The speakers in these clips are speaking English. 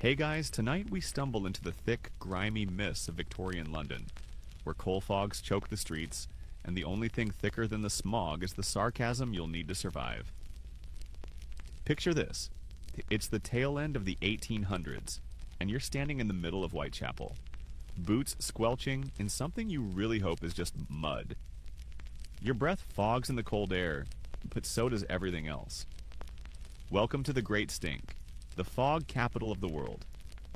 Hey guys, tonight we stumble into the thick, grimy mists of Victorian London, where coal fogs choke the streets, and the only thing thicker than the smog is the sarcasm you'll need to survive. Picture this. It's the tail end of the 1800s, and you're standing in the middle of Whitechapel. Boots squelching in something you really hope is just mud. Your breath fogs in the cold air, but so does everything else. Welcome to the Great Stink, the fog capital of the world.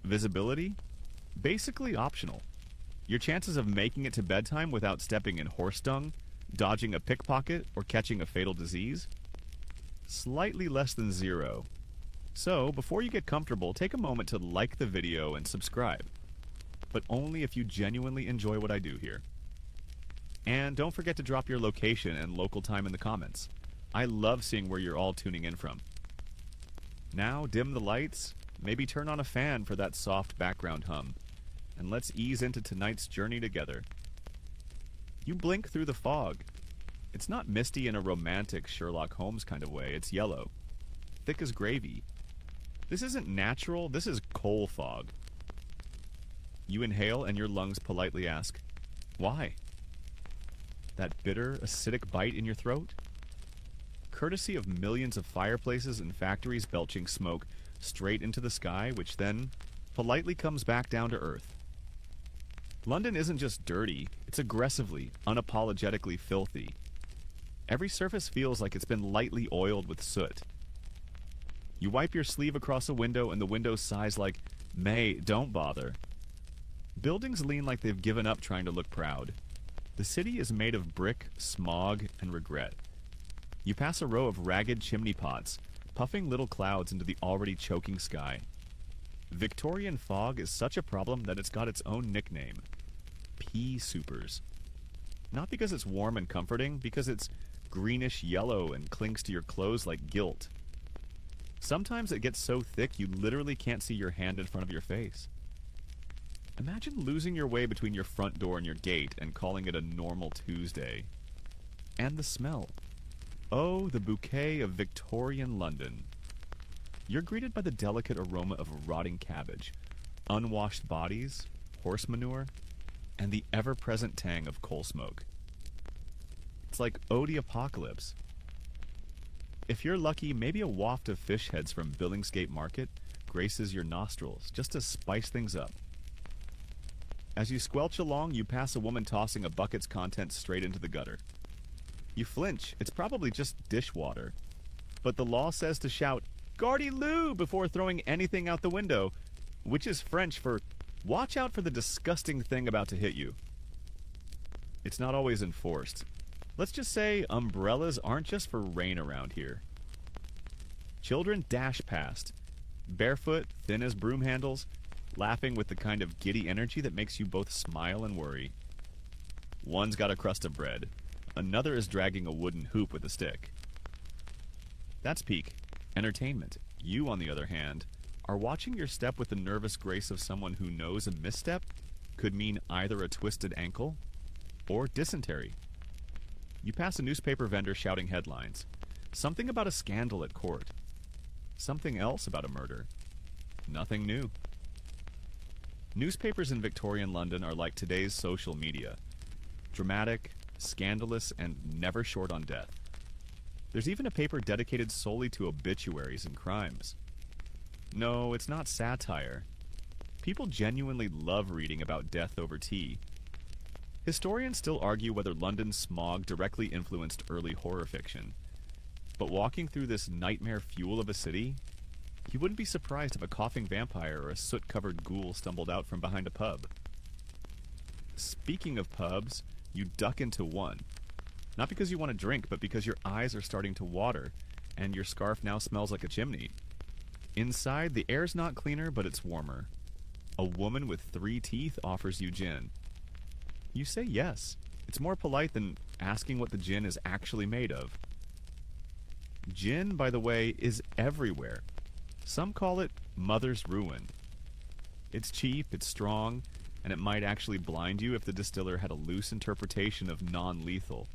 Visibility? Basically optional. Your chances of making it to bedtime without stepping in horse dung, dodging a pickpocket, or catching a fatal disease? Slightly less than zero. So, before you get comfortable, take a moment to like the video and subscribe. But only if you genuinely enjoy what I do here. And don't forget to drop your location and local time in the comments. I love seeing where you're all tuning in from. Now, dim the lights, maybe turn on a fan for that soft background hum, and let's ease into tonight's journey together. You blink through the fog. It's not misty in a romantic Sherlock Holmes kind of way, it's yellow. Thick as gravy. This isn't natural, this is coal fog. You inhale and your lungs politely ask, why? That bitter, acidic bite in your throat? Courtesy of millions of fireplaces and factories belching smoke straight into the sky, which then politely comes back down to earth. London isn't just dirty, it's aggressively, unapologetically filthy. Every surface feels like it's been lightly oiled with soot. You wipe your sleeve across a window and the window sighs like, May, don't bother. Buildings lean like they've given up trying to look proud. The city is made of brick, smog, and regret. You pass a row of ragged chimney pots, puffing little clouds into the already choking sky. Victorian fog is such a problem that it's got its own nickname. Pea soupers. Not because it's warm and comforting, because it's greenish yellow and clings to your clothes like guilt. Sometimes it gets so thick you literally can't see your hand in front of your face. Imagine losing your way between your front door and your gate and calling it a normal Tuesday. And the smell. Oh, the bouquet of Victorian London. You're greeted by the delicate aroma of rotting cabbage, unwashed bodies, horse manure, and the ever-present tang of coal smoke. It's like ode apocalypse. If you're lucky, maybe a waft of fish heads from Billingsgate Market graces your nostrils, just to spice things up. As you squelch along, you pass a woman tossing a bucket's contents straight into the gutter. You flinch, it's probably just dishwater. But the law says to shout, Gardy Lou, before throwing anything out the window, which is French for, watch out for the disgusting thing about to hit you. It's not always enforced. Let's just say umbrellas aren't just for rain around here. Children dash past, barefoot, thin as broom handles, laughing with the kind of giddy energy that makes you both smile and worry. One's got a crust of bread. Another is dragging a wooden hoop with a stick. That's peak. Entertainment. You, on the other hand, are watching your step with the nervous grace of someone who knows a misstep could mean either a twisted ankle or dysentery. You pass a newspaper vendor shouting headlines. Something about a scandal at court. Something else about a murder. Nothing new. Newspapers in Victorian London are like today's social media. Dramatic, scandalous, and never short on death. There's even a paper dedicated solely to obituaries and crimes. No, it's not satire. People genuinely love reading about death over tea. Historians still argue whether London's smog directly influenced early horror fiction. But walking through this nightmare fuel of a city, you wouldn't be surprised if a coughing vampire or a soot-covered ghoul stumbled out from behind a pub. Speaking of pubs, you duck into one. Not because you want to drink, but because your eyes are starting to water, and your scarf now smells like a chimney. Inside, the air's not cleaner, but it's warmer. A woman with 3 teeth offers you gin. You say yes. It's more polite than asking what the gin is actually made of. Gin, by the way, is everywhere. Some call it mother's ruin. It's cheap, it's strong, and it might actually blind you if the distiller had a loose interpretation of non-lethal.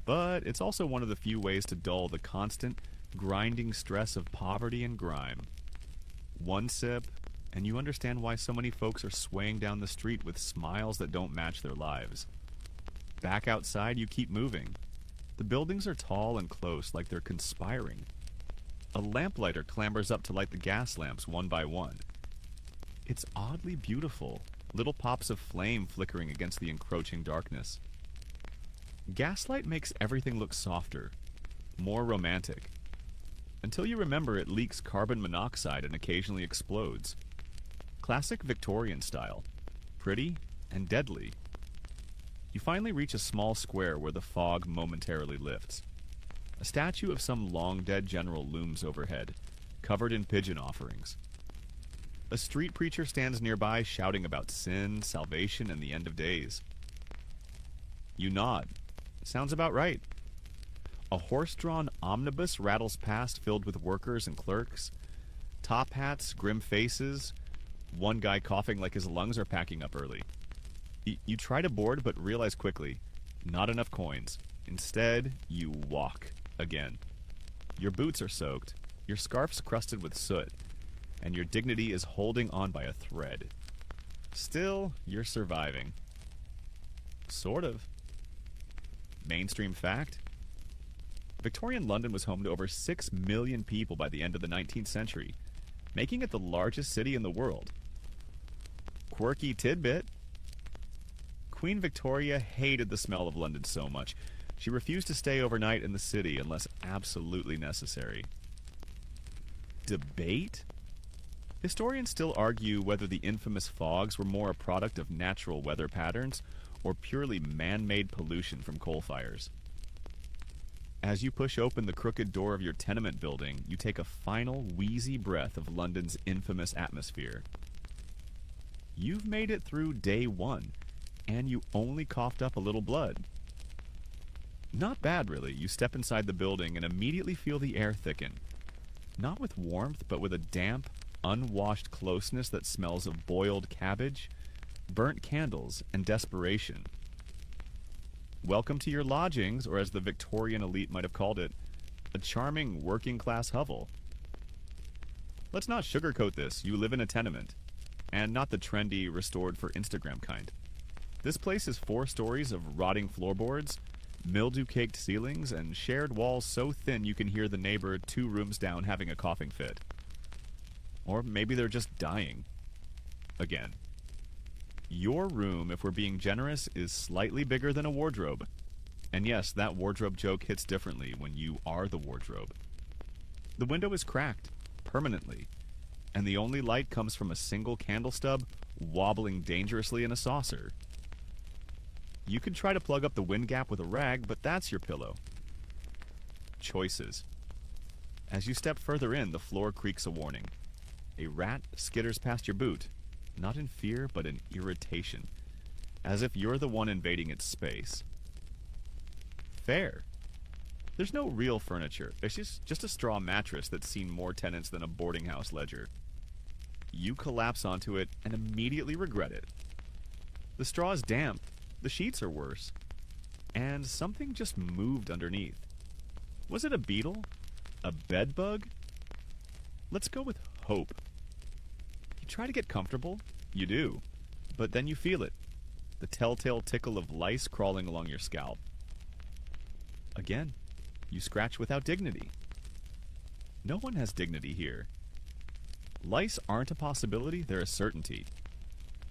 But it's also one of the few ways to dull the constant, grinding stress of poverty and grime. One sip, and you understand why so many folks are swaying down the street with smiles that don't match their lives. Back outside, you keep moving. The buildings are tall and close, like they're conspiring. A lamplighter clambers up to light the gas lamps one by one. It's oddly beautiful, little pops of flame flickering against the encroaching darkness. Gaslight makes everything look softer, more romantic, until you remember it leaks carbon monoxide and occasionally explodes. Classic Victorian style, pretty and deadly. You finally reach a small square where the fog momentarily lifts. A statue of some long-dead general looms overhead, covered in pigeon offerings. A street preacher stands nearby shouting about sin, salvation, and the end of days. You nod. Sounds about right. A horse-drawn omnibus rattles past filled with workers and clerks. Top hats, grim faces, one guy coughing like his lungs are packing up early. You try to board, but realize quickly, not enough coins. Instead, you walk again. Your boots are soaked, your scarf's crusted with soot, and your dignity is holding on by a thread. Still, you're surviving. Sort of. Mainstream fact: Victorian London was home to over 6 million people by the end of the 19th century, making it the largest city in the world. Quirky tidbit: Queen Victoria hated the smell of London so much, she refused to stay overnight in the city unless absolutely necessary. Debate? Historians still argue whether the infamous fogs were more a product of natural weather patterns or purely man-made pollution from coal fires. As you push open the crooked door of your tenement building, you take a final wheezy breath of London's infamous atmosphere. You've made it through day one, and you only coughed up a little blood. Not bad, really. You step inside the building and immediately feel the air thicken. Not with warmth, but with a damp, unwashed closeness that smells of boiled cabbage, burnt candles, and desperation. Welcome to your lodgings, or as the Victorian elite might have called it, a charming working-class hovel. Let's not sugarcoat this. You live in a tenement, and not the trendy, restored for Instagram kind. This place is 4 stories of rotting floorboards, mildew-caked ceilings, and shared walls so thin you can hear the neighbor 2 rooms down having a coughing fit. Or maybe they're just dying. Again. Your room, if we're being generous, is slightly bigger than a wardrobe. And yes, that wardrobe joke hits differently when you are the wardrobe. The window is cracked, permanently, and the only light comes from a single candle stub wobbling dangerously in a saucer. You could try to plug up the wind gap with a rag, but that's your pillow. Choices. As you step further in, the floor creaks a warning. A rat skitters past your boot, not in fear, but in irritation, as if you're the one invading its space. Fair. There's no real furniture. It's just a straw mattress that's seen more tenants than a boarding house ledger. You collapse onto it and immediately regret it. The straw is damp. The sheets are worse. And something just moved underneath. Was it a beetle? A bed bug? Let's go with hope. You try to get comfortable. You do. But then you feel it. The telltale tickle of lice crawling along your scalp. Again, you scratch without dignity. No one has dignity here. Lice aren't a possibility, they're a certainty.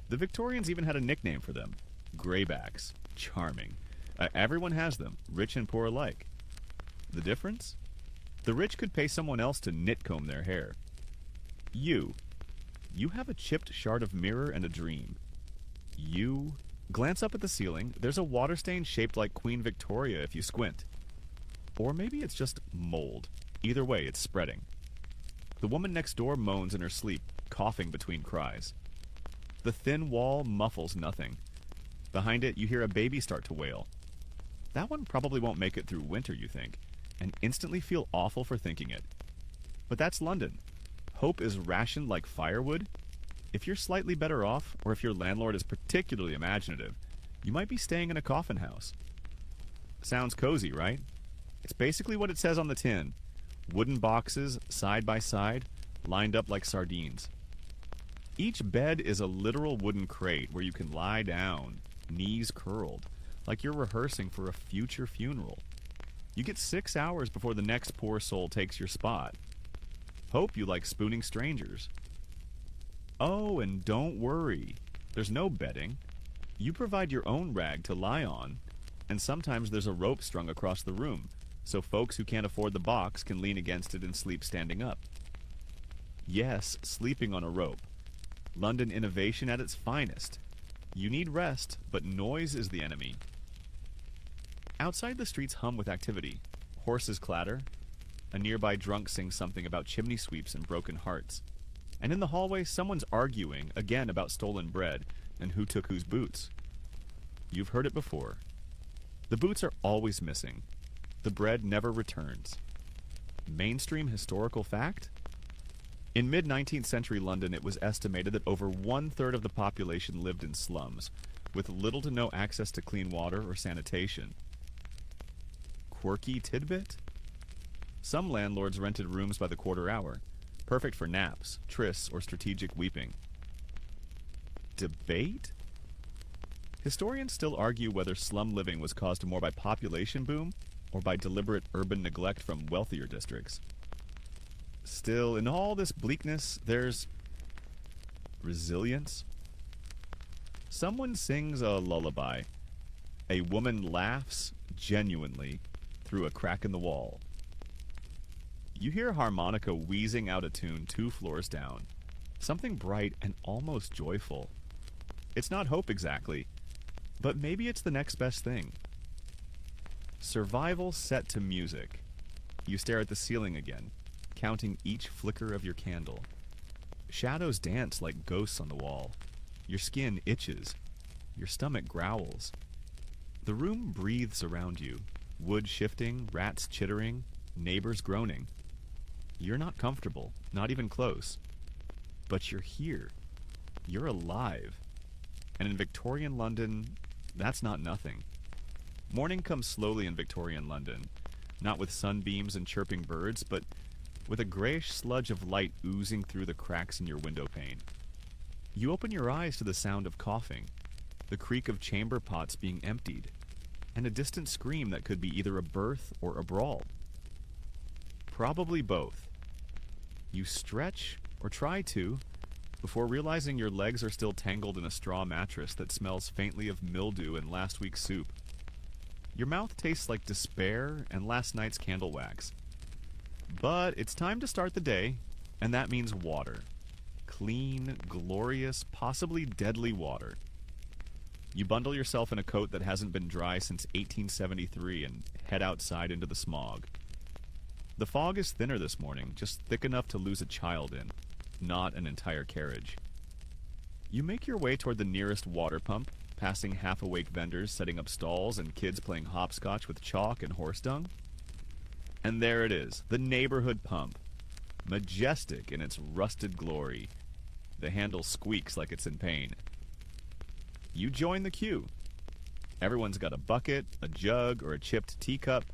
The Victorians even had a nickname for them. Greybacks. Charming. Everyone has them, rich and poor alike. The difference? The rich could pay someone else to nitcomb their hair. You have a chipped shard of mirror and a dream. You glance up at the ceiling. There's a water stain shaped like Queen Victoria if you squint. Or maybe it's just mold. Either way, it's spreading. The woman next door moans in her sleep, coughing between cries. The thin wall muffles nothing. Behind it, you hear a baby start to wail. That one probably won't make it through winter, you think, and instantly feel awful for thinking it. But that's London. Hope is rationed like firewood. If you're slightly better off, or if your landlord is particularly imaginative, you might be staying in a coffin house. Sounds cozy, right? It's basically what it says on the tin. Wooden boxes, side by side, lined up like sardines. Each bed is a literal wooden crate where you can lie down, knees curled, like you're rehearsing for a future funeral. You get 6 hours before the next poor soul takes your spot. Hope you like spooning strangers. Oh, and don't worry. There's no bedding. You provide your own rag to lie on, and sometimes there's a rope strung across the room, so folks who can't afford the box can lean against it and sleep standing up. Yes, sleeping on a rope. London innovation at its finest. You need rest, but noise is the enemy. Outside, the streets hum with activity. Horses clatter. A nearby drunk sings something about chimney sweeps and broken hearts. And in the hallway, someone's arguing again about stolen bread and who took whose boots. You've heard it before. The boots are always missing. The bread never returns. Mainstream historical fact? In mid-19th century London, it was estimated that over 1/3 of the population lived in slums, with little to no access to clean water or sanitation. Quirky tidbit? Some landlords rented rooms by the quarter hour, perfect for naps, trysts, or strategic weeping. Debate? Historians still argue whether slum living was caused more by population boom or by deliberate urban neglect from wealthier districts. Still, in all this bleakness, there's resilience. Someone sings a lullaby. A woman laughs genuinely through a crack in the wall. You hear a harmonica wheezing out a tune 2 floors down. Something bright and almost joyful. It's not hope exactly, but maybe it's the next best thing. Survival set to music. You stare at the ceiling again, counting each flicker of your candle. Shadows dance like ghosts on the wall. Your skin itches. Your stomach growls. The room breathes around you. Wood shifting, rats chittering, neighbors groaning. You're not comfortable, not even close. But you're here. You're alive. And in Victorian London, that's not nothing. Morning comes slowly in Victorian London, not with sunbeams and chirping birds, but with a grayish sludge of light oozing through the cracks in your window pane. You open your eyes to the sound of coughing, the creak of chamber pots being emptied, and a distant scream that could be either a birth or a brawl. Probably both. You stretch, or try to, before realizing your legs are still tangled in a straw mattress that smells faintly of mildew and last week's soup. Your mouth tastes like despair and last night's candle wax. But it's time to start the day, and that means water. Clean, glorious, possibly deadly water. You bundle yourself in a coat that hasn't been dry since 1873 and head outside into the smog. The fog is thinner this morning, just thick enough to lose a child in, not an entire carriage. You make your way toward the nearest water pump, passing half-awake vendors setting up stalls and kids playing hopscotch with chalk and horse dung. And there it is, the neighborhood pump. Majestic in its rusted glory. The handle squeaks like it's in pain. You join the queue. Everyone's got a bucket, a jug, or a chipped teacup.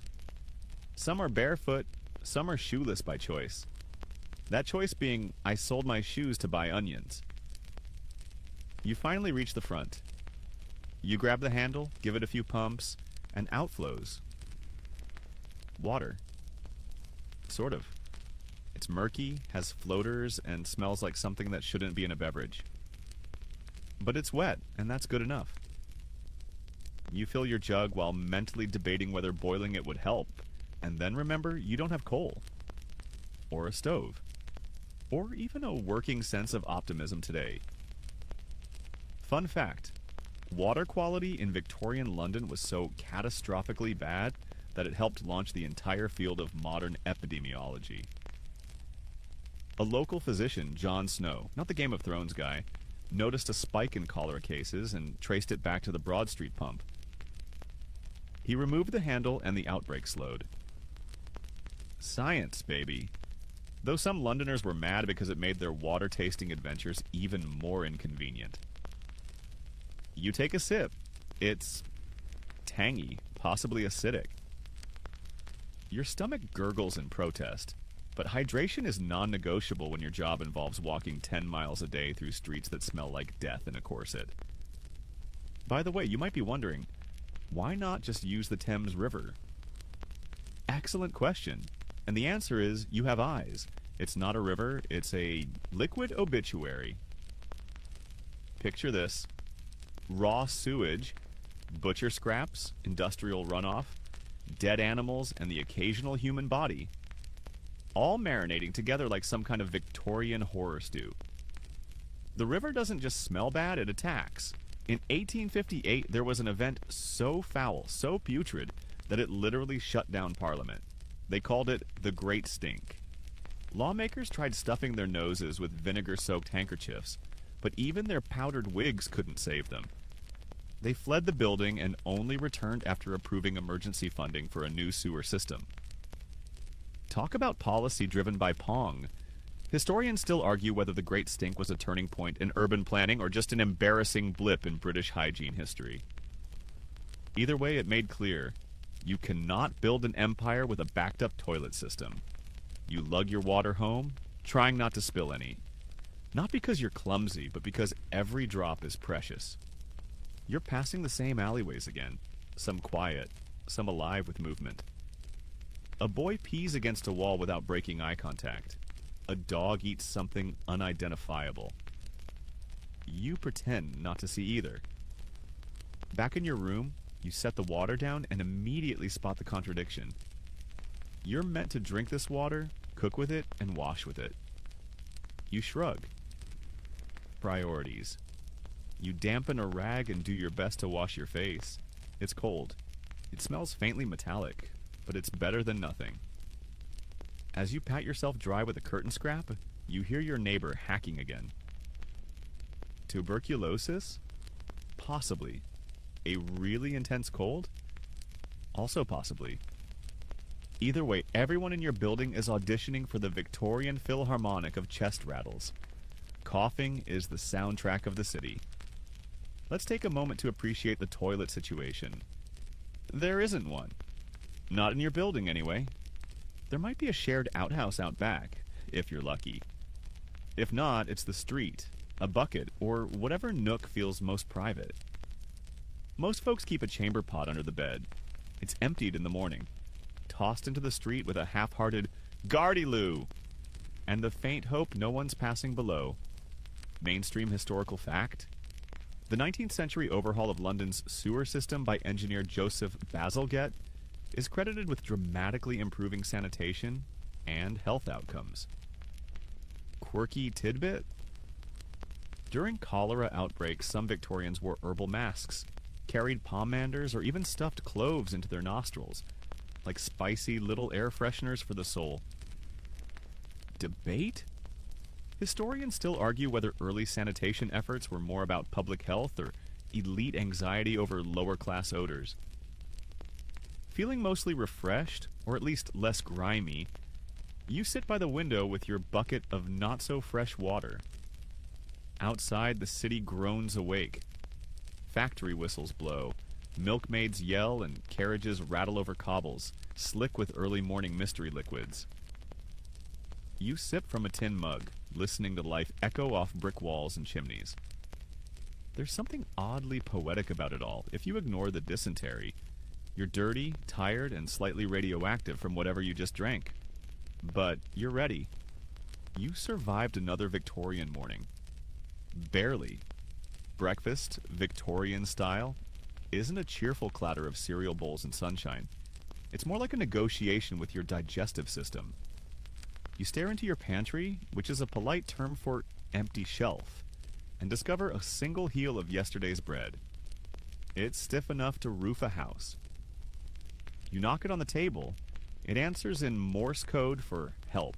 Some are barefoot, some are shoeless by choice. That choice being, I sold my shoes to buy onions. You finally reach the front. You grab the handle, give it a few pumps, and out flows water. Sort of. It's murky, has floaters, and smells like something that shouldn't be in a beverage. But it's wet, and that's good enough. You fill your jug while mentally debating whether boiling it would help, and then remember you don't have coal. Or a stove. Or even a working sense of optimism today. Fun fact. Water quality in Victorian London was so catastrophically bad that it helped launch the entire field of modern epidemiology. A local physician, John Snow, not the Game of Thrones guy, noticed a spike in cholera cases and traced it back to the Broad Street pump. He removed the handle and the outbreak slowed. Science, baby. Though some Londoners were mad because it made their water-tasting adventures even more inconvenient. You take a sip. It's tangy, possibly acidic. Your stomach gurgles in protest. But hydration is non-negotiable when your job involves walking 10 miles a day through streets that smell like death in a corset. By the way, you might be wondering, why not just use the Thames River? Excellent question. And the answer is, you have eyes. It's not a river, it's a liquid obituary. Picture this. Raw sewage, butcher scraps, industrial runoff, dead animals, and the occasional human body, all marinating together like some kind of Victorian horror stew. The river doesn't just smell bad, it attacks. In 1858, there was an event so foul, so putrid, that it literally shut down Parliament. They called it the Great Stink. Lawmakers tried stuffing their noses with vinegar-soaked handkerchiefs, but even their powdered wigs couldn't save them. They fled the building and only returned after approving emergency funding for a new sewer system. Talk about policy driven by Pong. Historians still argue whether the Great Stink was a turning point in urban planning or just an embarrassing blip in British hygiene history. Either way, it made clear, you cannot build an empire with a backed-up toilet system. You lug your water home, trying not to spill any. Not because you're clumsy, but because every drop is precious. You're passing the same alleyways again, some quiet, some alive with movement. A boy pees against a wall without breaking eye contact. A dog eats something unidentifiable. You pretend not to see either. Back in your room, you set the water down and immediately spot the contradiction. You're meant to drink this water, cook with it, and wash with it. You shrug. Priorities. You dampen a rag and do your best to wash your face. It's cold. It smells faintly metallic, but it's better than nothing. As you pat yourself dry with a curtain scrap, you hear your neighbor hacking again. Tuberculosis? Possibly. A really intense cold? Also possibly. Either way, everyone in your building is auditioning for the Victorian Philharmonic of chest rattles. Coughing is the soundtrack of the city. Let's take a moment to appreciate the toilet situation. There isn't one. Not in your building, anyway. There might be a shared outhouse out back, if you're lucky. If not, it's the street, a bucket, or whatever nook feels most private. Most folks keep a chamber pot under the bed. It's emptied in the morning, tossed into the street with a half-hearted "Gardy-loo!" and the faint hope no one's passing below. Mainstream historical fact? The 19th century overhaul of London's sewer system by engineer Joseph Bazalgette is credited with dramatically improving sanitation and health outcomes. Quirky tidbit? During cholera outbreaks, some Victorians wore herbal masks, carried pomanders, or even stuffed cloves into their nostrils, like spicy little air fresheners for the soul. Debate? Historians still argue whether early sanitation efforts were more about public health or elite anxiety over lower-class odors. Feeling mostly refreshed, or at least less grimy, you sit by the window with your bucket of not-so-fresh water. Outside, the city groans awake. Factory whistles blow, milkmaids yell, and carriages rattle over cobbles, slick with early morning mystery liquids. You sip from a tin mug, listening to life echo off brick walls and chimneys. There's something oddly poetic about it all, if you ignore the dysentery. You're dirty, tired, and slightly radioactive from whatever you just drank. But you're ready. You survived another Victorian morning. Barely. Breakfast, Victorian style, isn't a cheerful clatter of cereal bowls and sunshine. It's more like a negotiation with your digestive system. You stare into your pantry, which is a polite term for empty shelf, and discover a single heel of yesterday's bread. It's stiff enough to roof a house. You knock it on the table. It answers in Morse code for help.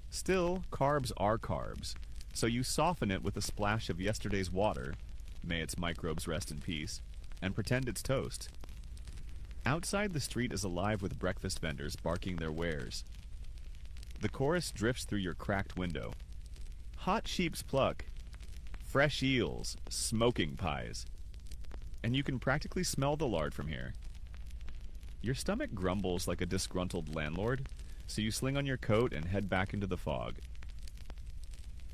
Still, carbs are carbs, so you soften it with a splash of yesterday's water, may its microbes rest in peace, and pretend it's toast. Outside, the street is alive with breakfast vendors barking their wares. The chorus drifts through your cracked window. Hot sheep's pluck, fresh eels, smoking pies. And you can practically smell the lard from here. Your stomach grumbles like a disgruntled landlord, So you sling on your coat and head back into the fog.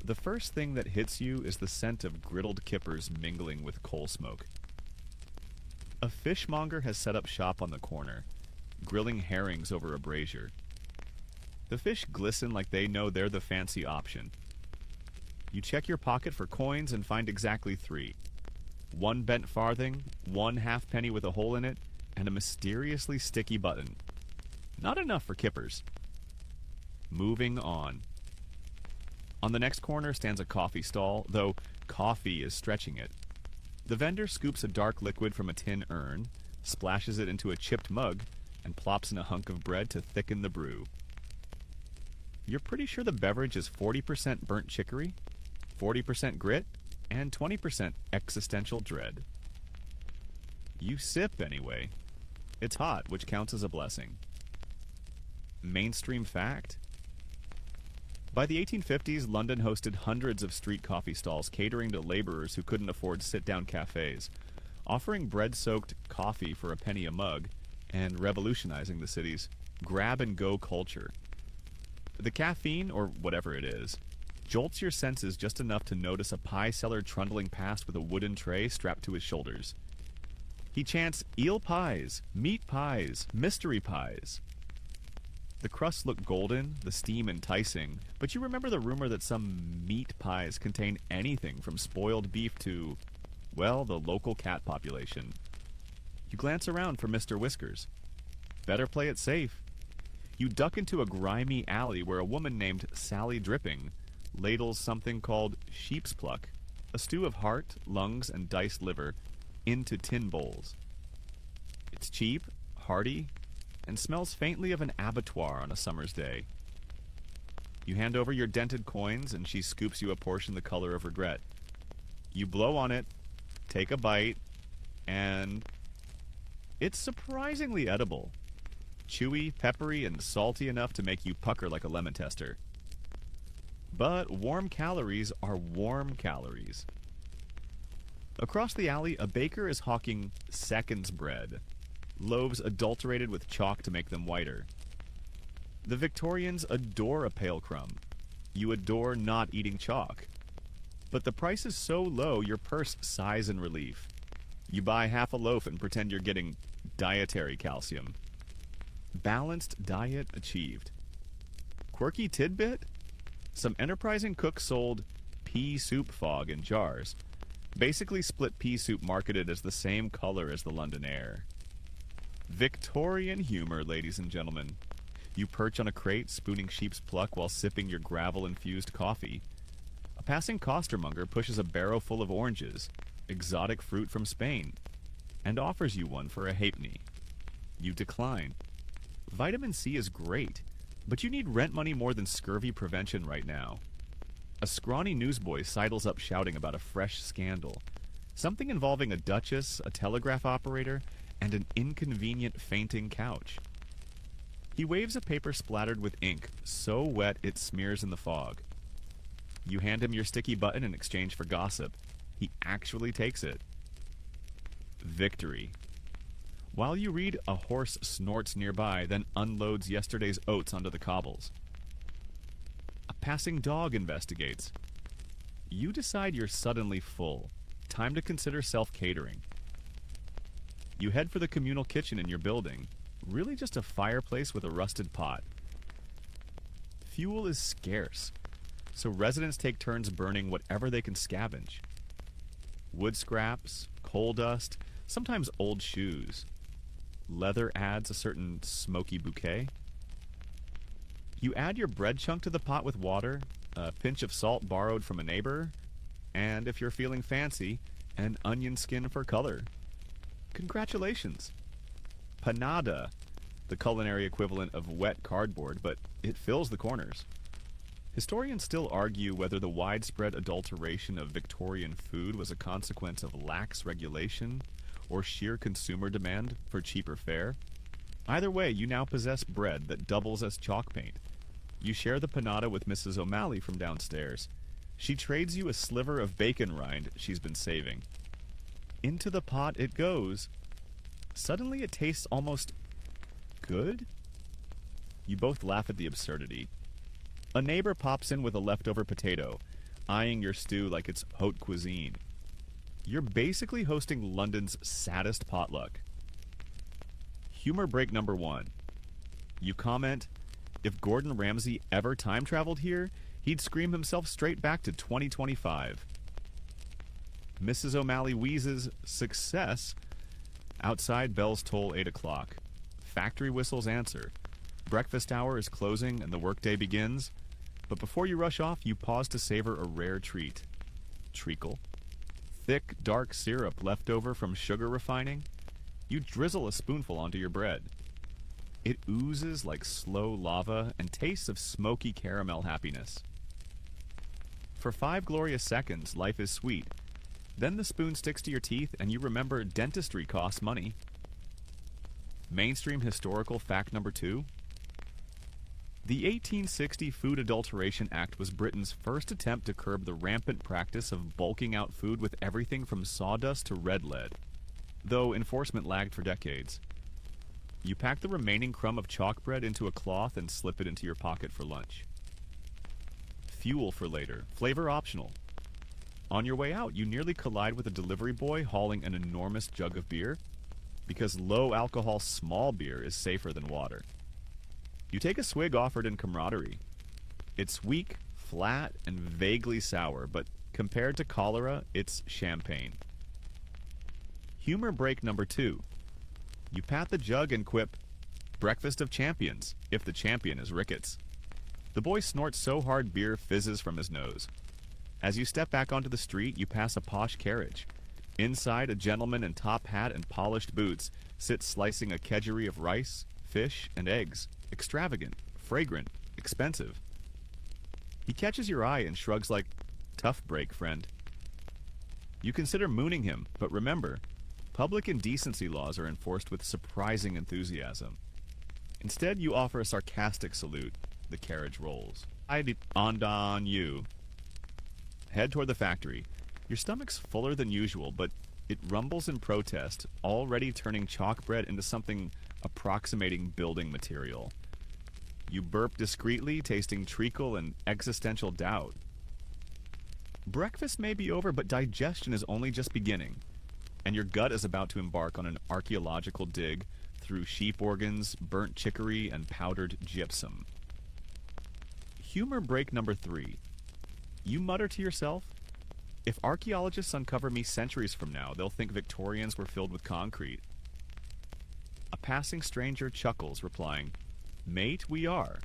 The first thing that hits you is the scent of griddled kippers mingling with coal smoke. A fishmonger has set up shop on the corner, grilling herrings over a brazier. The fish glisten like they know they're the fancy option. You check your pocket for coins and find exactly 3. 1 bent farthing, 1 halfpenny with a hole in it, and a mysteriously sticky button. Not enough for kippers. Moving on. On the next corner stands a coffee stall, though coffee is stretching it. The vendor scoops a dark liquid from a tin urn, splashes it into a chipped mug, and plops in a hunk of bread to thicken the brew. You're pretty sure the beverage is 40% burnt chicory, 40% grit, and 20% existential dread. You sip anyway. It's hot, which counts as a blessing. Mainstream fact? By the 1850s, London hosted hundreds of street coffee stalls catering to laborers who couldn't afford sit-down cafes, offering bread-soaked coffee for a penny a mug, and revolutionizing the city's grab-and-go culture. The caffeine, or whatever it is, jolts your senses just enough to notice a pie seller trundling past with a wooden tray strapped to his shoulders. He chants eel pies, meat pies, mystery pies. The crusts look golden, the steam enticing, but you remember the rumor that some meat pies contain anything from spoiled beef to, well, the local cat population. You glance around for Mr. Whiskers. Better play it safe. You duck into a grimy alley where a woman named Sally Dripping ladles something called sheep's pluck, a stew of heart, lungs, and diced liver, into tin bowls. It's cheap, hearty, and smells faintly of an abattoir on a summer's day. You hand over your dented coins, and she scoops you a portion the color of regret. You blow on it, take a bite, and it's surprisingly edible. Chewy, peppery, and salty enough to make you pucker like a lemon tester. But warm calories are warm calories. Across the alley, a baker is hawking seconds bread, loaves adulterated with chalk to make them whiter. The Victorians adore a pale crumb. You adore not eating chalk. But the price is so low, your purse sighs in relief. You buy half a loaf and pretend you're getting dietary calcium. Balanced diet achieved. Quirky tidbit? Some enterprising cooks sold pea soup fog in jars. Basically split pea soup marketed as the same color as the London air. Victorian humor, ladies and gentlemen. You perch on a crate, spooning sheep's pluck while sipping your gravel-infused coffee. A passing costermonger pushes a barrow full of oranges, exotic fruit from Spain, and offers you one for a halfpenny. You decline. Vitamin C is great, but you need rent money more than scurvy prevention right now. A scrawny newsboy sidles up shouting about a fresh scandal. Something involving a duchess, a telegraph operator, and an inconvenient fainting couch. He waves a paper splattered with ink, so wet it smears in the fog. You hand him your sticky button in exchange for gossip. He actually takes it. Victory. While you read, a horse snorts nearby, then unloads yesterday's oats onto the cobbles. A passing dog investigates. You decide you're suddenly full. Time to consider self-catering. You head for the communal kitchen in your building. Really just a fireplace with a rusted pot. Fuel is scarce, so residents take turns burning whatever they can scavenge. Wood scraps, coal dust, sometimes old shoes. Leather adds a certain smoky bouquet. You add your bread chunk to the pot with water, a pinch of salt borrowed from a neighbor, and if you're feeling fancy, an onion skin for color. Congratulations. Panada, the culinary equivalent of wet cardboard, but it fills the corners. Historians still argue whether the widespread adulteration of Victorian food was a consequence of lax regulation or sheer consumer demand for cheaper fare. Either way, you now possess bread that doubles as chalk paint. You share the panada with Mrs. O'Malley from downstairs. She trades you a sliver of bacon rind she's been saving. Into the pot it goes. Suddenly it tastes almost good? You both laugh at the absurdity. A neighbor pops in with a leftover potato, eyeing your stew like it's haute cuisine. You're basically hosting London's saddest potluck. Humor break number 1. You comment, if Gordon Ramsay ever time traveled here, he'd scream himself straight back to 2025. Mrs. O'Malley wheezes, success. Outside, bells toll 8 o'clock. Factory whistles answer. Breakfast hour is closing and the workday begins. But before you rush off, you pause to savor a rare treat. Treacle. Thick, dark syrup left over from sugar refining. You drizzle a spoonful onto your bread. It oozes like slow lava and tastes of smoky caramel happiness. For 5 glorious seconds, life is sweet. Then the spoon sticks to your teeth and you remember dentistry costs money. Mainstream historical fact number 2. The 1860 Food Adulteration Act was Britain's first attempt to curb the rampant practice of bulking out food with everything from sawdust to red lead, though enforcement lagged for decades. You pack the remaining crumb of chalk bread into a cloth and slip it into your pocket for lunch. Fuel for later, flavor optional. On your way out, you nearly collide with a delivery boy hauling an enormous jug of beer, because low-alcohol small beer is safer than water. You take a swig offered in camaraderie. It's weak, flat, and vaguely sour, but compared to cholera, it's champagne. Humor break number 2. You pat the jug and quip, breakfast of champions, if the champion is Ricketts. The boy snorts so hard beer fizzes from his nose. As you step back onto the street, you pass a posh carriage. Inside, a gentleman in top hat and polished boots sits slicing a kedgeree of rice, fish, and eggs. Extravagant, fragrant, expensive. He catches your eye and shrugs like, tough break, friend. You consider mooning him, but remember, public indecency laws are enforced with surprising enthusiasm. Instead, you offer a sarcastic salute. The carriage rolls. I depend on you. Head toward the factory. Your stomach's fuller than usual, but it rumbles in protest, already turning chalk bread into something approximating building material. You burp discreetly, tasting treacle and existential doubt. Breakfast may be over, but digestion is only just beginning, and your gut is about to embark on an archaeological dig through sheep organs, burnt chicory, and powdered gypsum. Humor break number 3. You mutter to yourself, if archaeologists uncover me centuries from now, they'll think Victorians were filled with concrete. A passing stranger chuckles, replying, mate, we are.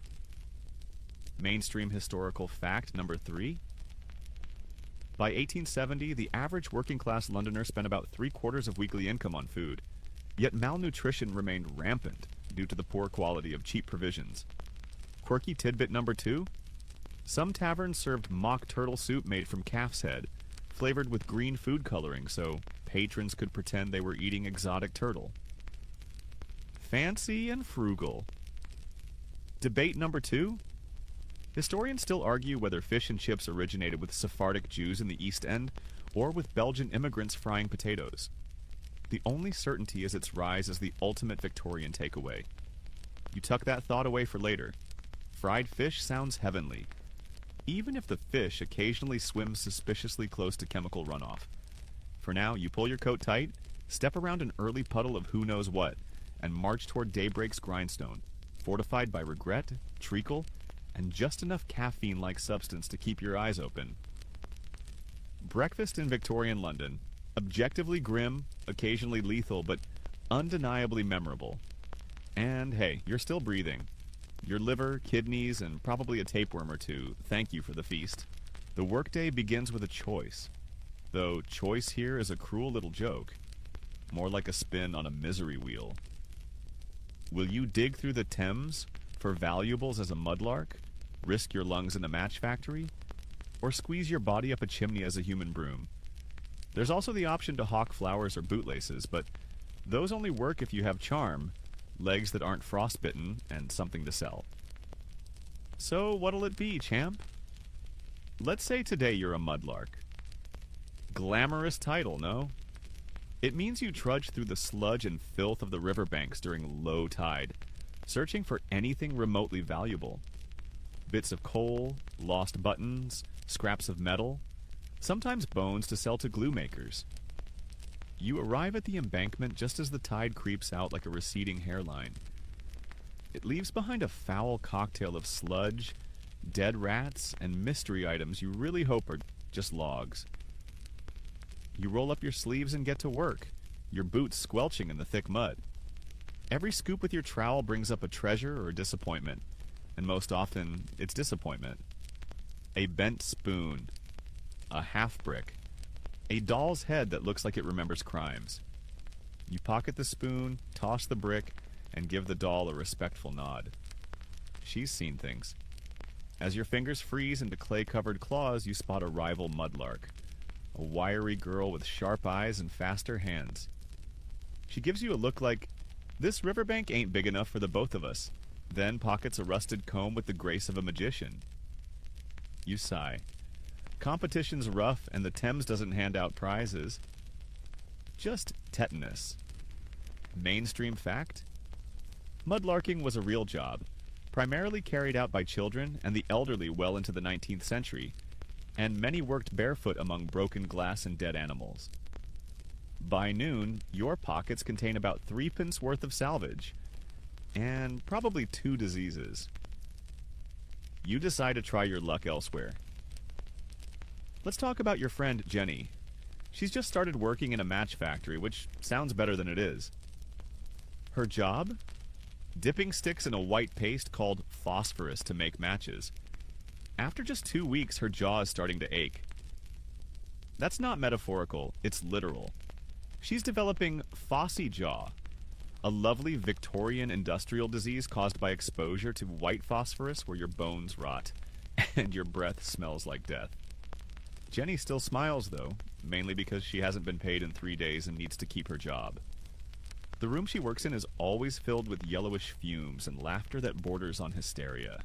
Mainstream historical fact number 3. By 1870, the average working-class Londoner spent about 3/4 of weekly income on food, yet malnutrition remained rampant due to the poor quality of cheap provisions. Quirky tidbit number 2. Some taverns served mock turtle soup made from calf's head, flavored with green food coloring so patrons could pretend they were eating exotic turtle. Fancy and frugal. Debate number 2. Historians still argue whether fish and chips originated with Sephardic Jews in the East End or with Belgian immigrants frying potatoes. The only certainty is its rise as the ultimate Victorian takeaway. You tuck that thought away for later. Fried fish sounds heavenly, even if the fish occasionally swims suspiciously close to chemical runoff. For now, you pull your coat tight, step around an early puddle of who knows what, and march toward daybreak's grindstone, fortified by regret, treacle, and just enough caffeine-like substance to keep your eyes open. Breakfast in Victorian London. Objectively grim, occasionally lethal, but undeniably memorable. And hey, you're still breathing. Your liver, kidneys, and probably a tapeworm or two thank you for the feast. The workday begins with a choice, though choice here is a cruel little joke, more like a spin on a misery wheel. Will you dig through the Thames for valuables as a mudlark, risk your lungs in a match factory, or squeeze your body up a chimney as a human broom? There's also the option to hawk flowers or bootlaces, but those only work if you have charm, legs that aren't frostbitten, and something to sell. So what'll it be, champ? Let's say today you're a mudlark. Glamorous title, no? It means you trudge through the sludge and filth of the riverbanks during low tide, searching for anything remotely valuable. Bits of coal, lost buttons, scraps of metal, sometimes bones to sell to glue makers. You arrive at the embankment just as the tide creeps out like a receding hairline. It leaves behind a foul cocktail of sludge, dead rats, and mystery items you really hope are just logs. You roll up your sleeves and get to work, your boots squelching in the thick mud. Every scoop with your trowel brings up a treasure or a disappointment, and most often, it's disappointment. A bent spoon, a half brick, a doll's head that looks like it remembers crimes. You pocket the spoon, toss the brick, and give the doll a respectful nod. She's seen things. As your fingers freeze into clay-covered claws, you spot a rival mudlark, a wiry girl with sharp eyes and faster hands. She gives you a look like, "This riverbank ain't big enough for the both of us," then pockets a rusted comb with the grace of a magician. You sigh. Competition's rough, and the Thames doesn't hand out prizes. Just tetanus. Mainstream fact? Mudlarking was a real job, primarily carried out by children and the elderly well into the 19th century, and many worked barefoot among broken glass and dead animals. By noon, your pockets contain about 3 pence worth of salvage, and probably 2 diseases. You decide to try your luck elsewhere. Let's talk about your friend Jenny. She's just started working in a match factory, which sounds better than it is. Her job? Dipping sticks in a white paste called phosphorus to make matches. After just 2 weeks, her jaw is starting to ache. That's not metaphorical, it's literal. She's developing phossy jaw, a lovely Victorian industrial disease caused by exposure to white phosphorus where your bones rot and your breath smells like death. Jenny still smiles, though, mainly because she hasn't been paid in 3 days and needs to keep her job. The room she works in is always filled with yellowish fumes and laughter that borders on hysteria.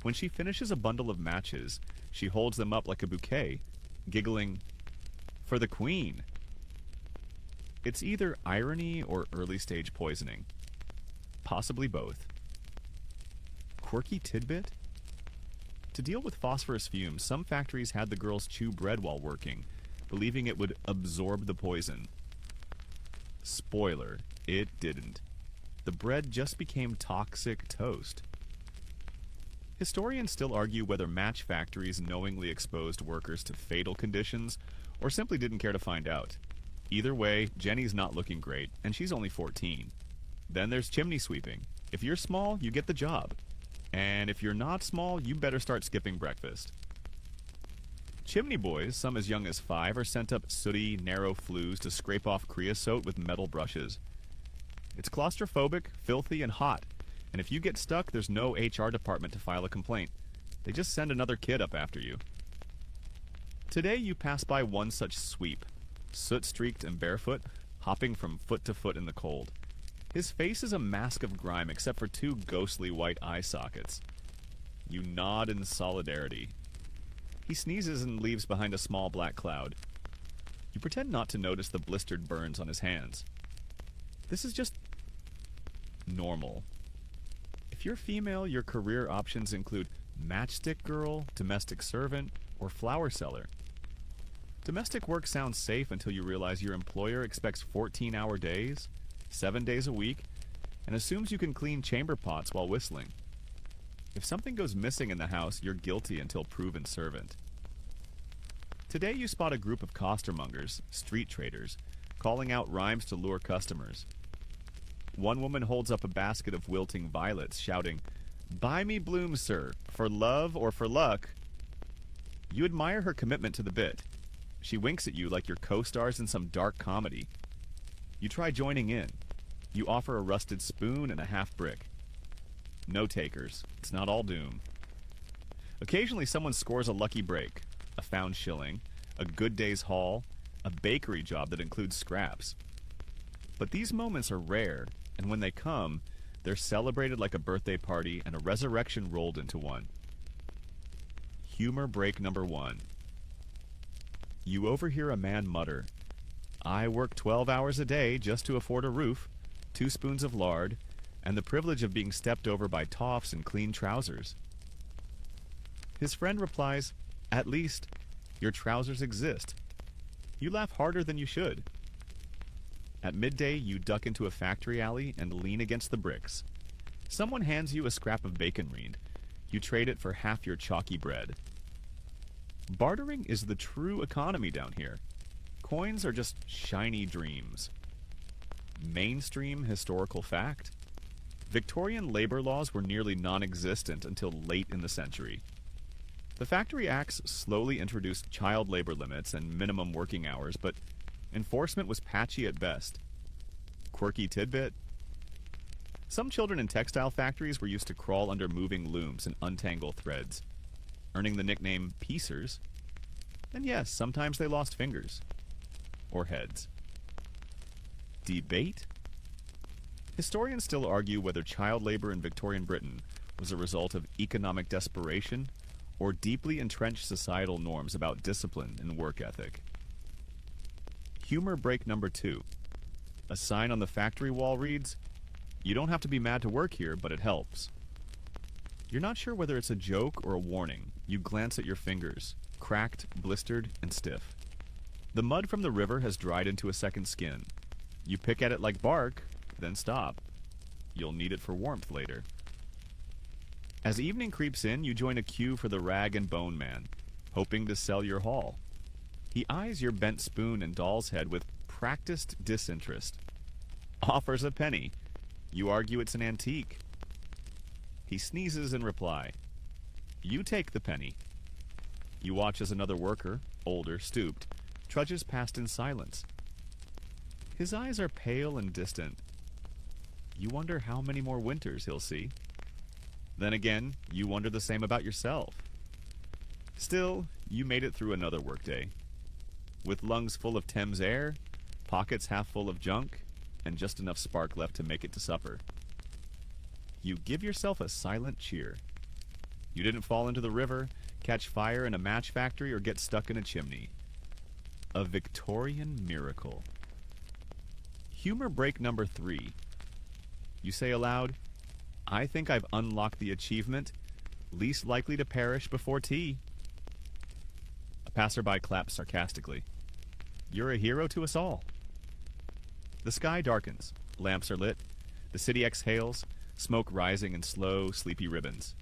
When she finishes a bundle of matches, she holds them up like a bouquet, giggling, "For the Queen!" It's either irony or early-stage poisoning. Possibly both. Quirky tidbit? To deal with phosphorus fumes, some factories had the girls chew bread while working, believing it would absorb the poison. Spoiler, it didn't. The bread just became toxic toast. Historians still argue whether match factories knowingly exposed workers to fatal conditions or simply didn't care to find out. Either way, Jenny's not looking great, and she's only 14. Then there's chimney sweeping. If you're small, you get the job. And if you're not small, you better start skipping breakfast. Chimney boys, some as young as 5, are sent up sooty, narrow flues to scrape off creosote with metal brushes. It's claustrophobic, filthy, and hot, and if you get stuck, there's no HR department to file a complaint. They just send another kid up after you. Today you pass by one such sweep, soot-streaked and barefoot, hopping from foot to foot in the cold. His face is a mask of grime except for 2 ghostly white eye sockets. You nod in solidarity. He sneezes and leaves behind a small black cloud. You pretend not to notice the blistered burns on his hands. This is just normal. If you're female, your career options include matchstick girl, domestic servant, or flower seller. Domestic work sounds safe until you realize your employer expects 14-hour days, 7 days a week, and assumes you can clean chamber pots while whistling. If something goes missing in the house, you're guilty until proven servant. Today you spot a group of costermongers, street traders, calling out rhymes to lure customers. One woman holds up a basket of wilting violets, shouting, "Buy me blooms, sir, for love or for luck." You admire her commitment to the bit. She winks at you like you're co-stars in some dark comedy. You try joining in. You offer a rusted spoon and a half brick. No takers. It's not all doom. Occasionally someone scores a lucky break, a found shilling, a good day's haul, a bakery job that includes scraps. But these moments are rare, and when they come, they're celebrated like a birthday party and a resurrection rolled into one. Humor break number 1. You overhear a man mutter, "I work 12 hours a day just to afford a roof, 2 spoons of lard, and the privilege of being stepped over by toffs and clean trousers. His friend replies, "At least, your trousers exist." You laugh harder than you should. At midday, you duck into a factory alley and lean against the bricks. Someone hands you a scrap of bacon rind. You trade it for half your chalky bread. Bartering is the true economy down here. Coins are just shiny dreams. Mainstream historical fact: Victorian labor laws were nearly non-existent until late in the century. The Factory Acts slowly introduced child labor limits and minimum working hours, but enforcement was patchy at best. Quirky tidbit: some children in textile factories were used to crawl under moving looms and untangle threads, earning the nickname piecers. And yes, sometimes they lost fingers. Or heads. Debate? Historians still argue whether child labor in Victorian Britain was a result of economic desperation or deeply entrenched societal norms about discipline and work ethic. Humor break number 2. A sign on the factory wall reads, "You don't have to be mad to work here, but it helps." You're not sure whether it's a joke or a warning. You glance at your fingers, cracked, blistered, and stiff. The mud from the river has dried into a second skin. You pick at it like bark, then stop. You'll need it for warmth later. As evening creeps in, you join a queue for the rag and bone man, hoping to sell your haul. He eyes your bent spoon and doll's head with practiced disinterest. Offers a penny. You argue it's an antique. He sneezes in reply. You take the penny. You watch as another worker, older, stooped, trudges past in silence. His eyes are pale and distant. You wonder how many more winters he'll see. Then again, you wonder the same about yourself. Still, you made it through another workday. With lungs full of Thames air, pockets half full of junk, and just enough spark left to make it to supper. You give yourself a silent cheer. You didn't fall into the river, catch fire in a match factory, or get stuck in a chimney. A Victorian miracle. Humor break number 3. You say aloud, "I think I've unlocked the achievement, least likely to perish before tea." A passerby claps sarcastically. You're a hero to us all. The sky darkens. Lamps are lit. The city exhales, smoke rising in slow, sleepy ribbons.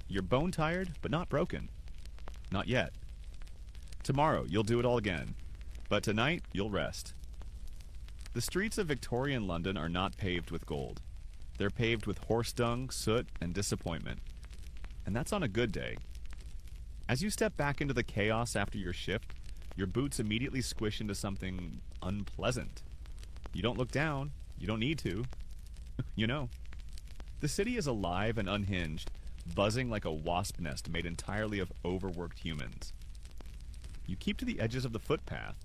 You're bone-tired, but not broken. Not yet. Tomorrow, you'll do it all again. But tonight, you'll rest. The streets of Victorian London are not paved with gold. They're paved with horse dung, soot, and disappointment. And that's on a good day. As you step back into the chaos after your shift, your boots immediately squish into something unpleasant. You don't look down. You don't need to. You know. The city is alive and unhinged, buzzing like a wasp nest made entirely of overworked humans. You keep to the edges of the footpath,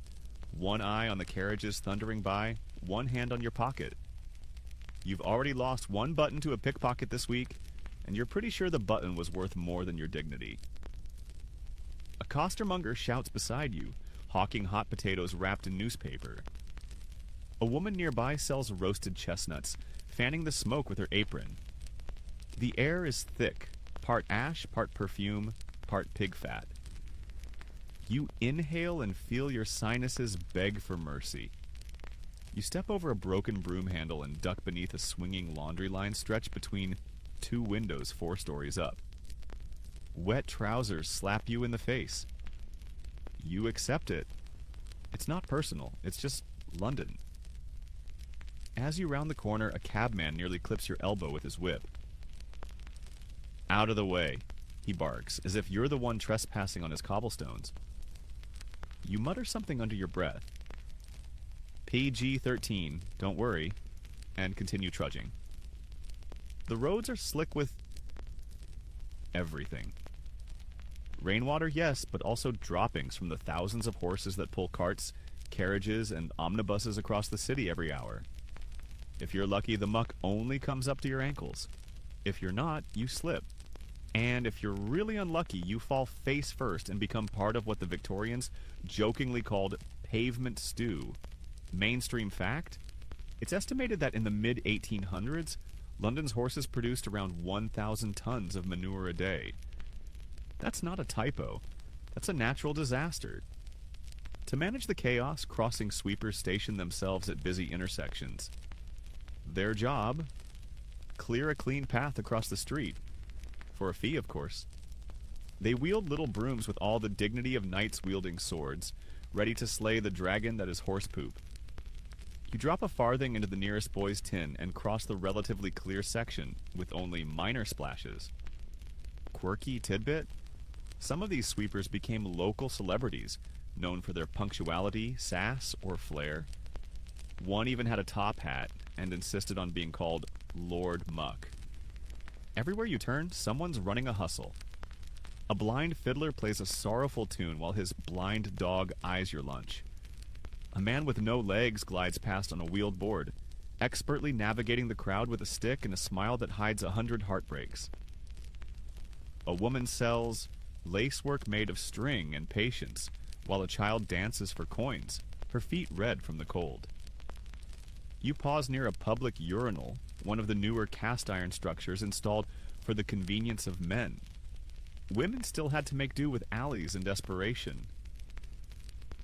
one eye on the carriages thundering by, one hand on your pocket. You've already lost one button to a pickpocket this week, and you're pretty sure the button was worth more than your dignity. A costermonger shouts beside you, hawking hot potatoes wrapped in newspaper. A woman nearby sells roasted chestnuts, fanning the smoke with her apron. The air is thick, part ash, part perfume, part pig fat. You inhale and feel your sinuses beg for mercy. You step over a broken broom handle and duck beneath a swinging laundry line stretched between 2 windows 4 stories up. Wet trousers slap you in the face. You accept it. It's not personal. It's just London. As you round the corner, a cabman nearly clips your elbow with his whip. "Out of the way," he barks, as if you're the one trespassing on his cobblestones. You mutter something under your breath. PG-13, don't worry, and continue trudging. The roads are slick with everything. Rainwater, yes, but also droppings from the thousands of horses that pull carts, carriages, and omnibuses across the city every hour. If you're lucky, the muck only comes up to your ankles. If you're not, you slip. And if you're really unlucky, you fall face first and become part of what the Victorians jokingly called pavement stew. Mainstream fact? It's estimated that in the mid-1800s, London's horses produced around 1,000 tons of manure a day. That's not a typo. That's a natural disaster. To manage the chaos, crossing sweepers station themselves at busy intersections. Their job? Clear a clean path across the street. For a fee, of course. They wield little brooms with all the dignity of knights wielding swords, ready to slay the dragon that is horse poop. You drop a farthing into the nearest boy's tin and cross the relatively clear section with only minor splashes. Quirky tidbit? Some of these sweepers became local celebrities, known for their punctuality, sass, or flair. One even had a top hat and insisted on being called Lord Muck. Everywhere you turn, someone's running a hustle. A blind fiddler plays a sorrowful tune while his blind dog eyes your lunch. A man with no legs glides past on a wheeled board, expertly navigating the crowd with a stick and a smile that hides 100 heartbreaks. A woman sells lacework made of string and patience, while a child dances for coins, her feet red from the cold. You pause near a public urinal, one of the newer cast-iron structures installed for the convenience of men. Women still had to make do with alleys in desperation.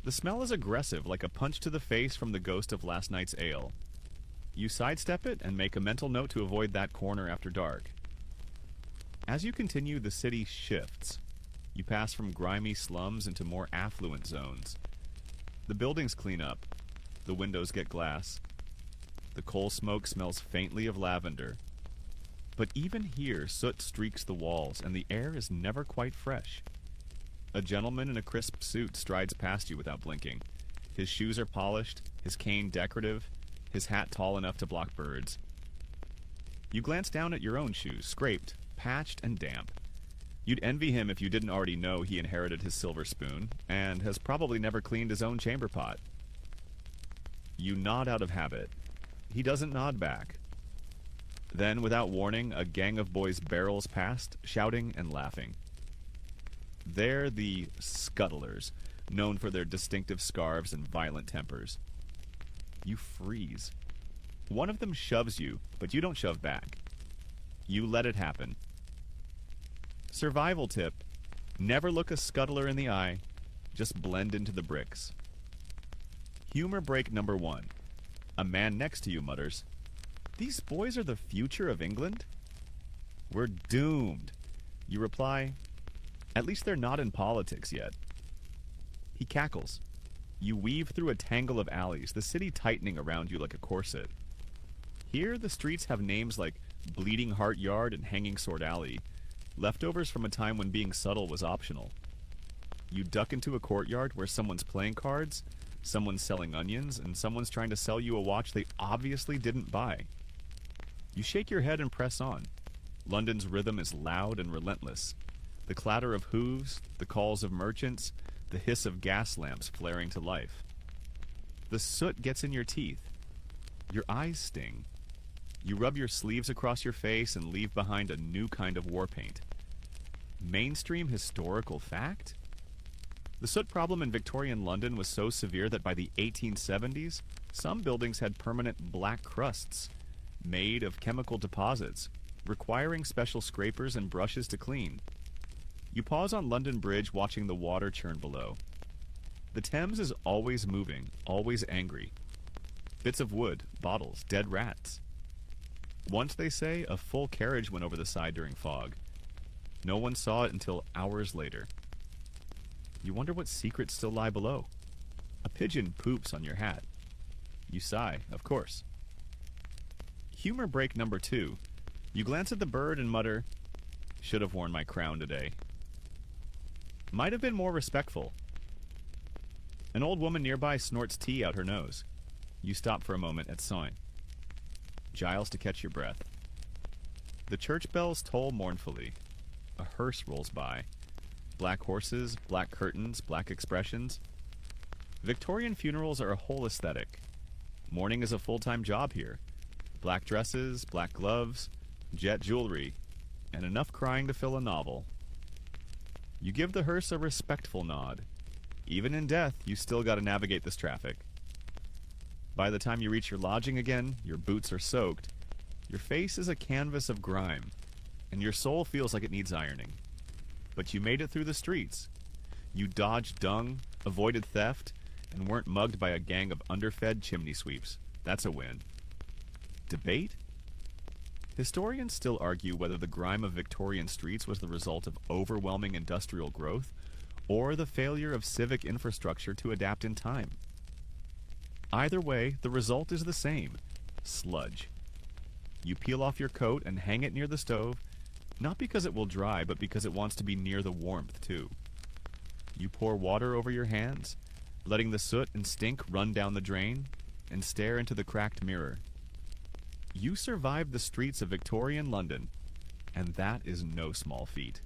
The smell is aggressive, like a punch to the face from the ghost of last night's ale. You sidestep it and make a mental note to avoid that corner after dark. As you continue, the city shifts. You pass from grimy slums into more affluent zones. The buildings clean up. The windows get glass. The coal smoke smells faintly of lavender. But even here, soot streaks the walls, and the air is never quite fresh. A gentleman in a crisp suit strides past you without blinking. His shoes are polished, his cane decorative, his hat tall enough to block birds. You glance down at your own shoes, scraped, patched, and damp. You'd envy him if you didn't already know he inherited his silver spoon, and has probably never cleaned his own chamber pot. You nod out of habit. He doesn't nod back. Then, without warning, a gang of boys barrels past, shouting and laughing. They're the scuttlers, known for their distinctive scarves and violent tempers. You freeze. One of them shoves you, but you don't shove back. You let it happen. Survival tip: never look a scuttler in the eye, just blend into the bricks. Humor break number 1. A man next to you mutters, "These boys are the future of England?" "We're doomed." You reply, "At least they're not in politics yet." He cackles. You weave through a tangle of alleys, the city tightening around you like a corset. Here, the streets have names like Bleeding Heart Yard and Hanging Sword Alley, leftovers from a time when being subtle was optional. You duck into a courtyard where someone's playing cards, someone's selling onions, and someone's trying to sell you a watch they obviously didn't buy. You shake your head and press on. London's rhythm is loud and relentless. The clatter of hooves, the calls of merchants, the hiss of gas lamps flaring to life. The soot gets in your teeth. Your eyes sting. You rub your sleeves across your face and leave behind a new kind of war paint. Mainstream historical fact? The soot problem in Victorian London was so severe that by the 1870s, some buildings had permanent black crusts made of chemical deposits, requiring special scrapers and brushes to clean. You pause on London Bridge watching the water churn below. The Thames is always moving, always angry. Bits of wood, bottles, dead rats. Once, they say, a full carriage went over the side during fog. No one saw it until hours later. You wonder what secrets still lie below. A pigeon poops on your hat. You sigh, of course. Humor break number 2. You glance at the bird and mutter, "Should have worn my crown today." Might have been more respectful. An old woman nearby snorts tea out her nose. You stop for a moment at sign. Giles to catch your breath. The church bells toll mournfully. A hearse rolls by. Black horses, black curtains, black expressions. Victorian funerals are a whole aesthetic. Mourning is a full-time job here. Black dresses, black gloves, jet jewelry, and enough crying to fill a novel. You give the hearse a respectful nod. Even in death, you still gotta navigate this traffic. By the time you reach your lodging again, your boots are soaked, Your face is a canvas of grime, and your soul feels like it needs ironing. But you made it through the streets. You dodged dung, avoided theft, and weren't mugged by a gang of underfed chimney sweeps. That's a win. Debate? Historians still argue whether the grime of Victorian streets was the result of overwhelming industrial growth or the failure of civic infrastructure to adapt in time. Either way, the result is the same: sludge. You peel off your coat and hang it near the stove, not because it will dry, but because it wants to be near the warmth, too. You pour water over your hands, letting the soot and stink run down the drain, and stare into the cracked mirror. You survived the streets of Victorian London, and that is no small feat.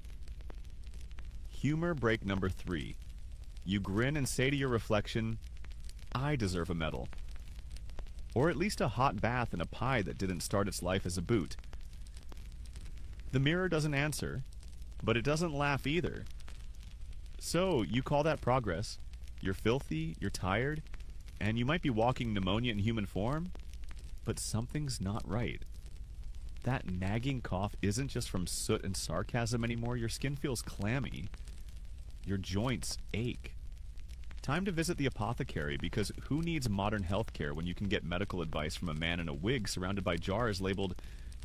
Humor break number 3. You grin and say to your reflection, I deserve a medal. Or at least a hot bath and a pie that didn't start its life as a boot. The mirror doesn't answer, but it doesn't laugh either. So, you call that progress. You're filthy, you're tired, and you might be walking pneumonia in human form, but something's not right. That nagging cough isn't just from soot and sarcasm anymore. Your skin feels clammy. Your joints ache. Time to visit the apothecary, because who needs modern healthcare when you can get medical advice from a man in a wig surrounded by jars labeled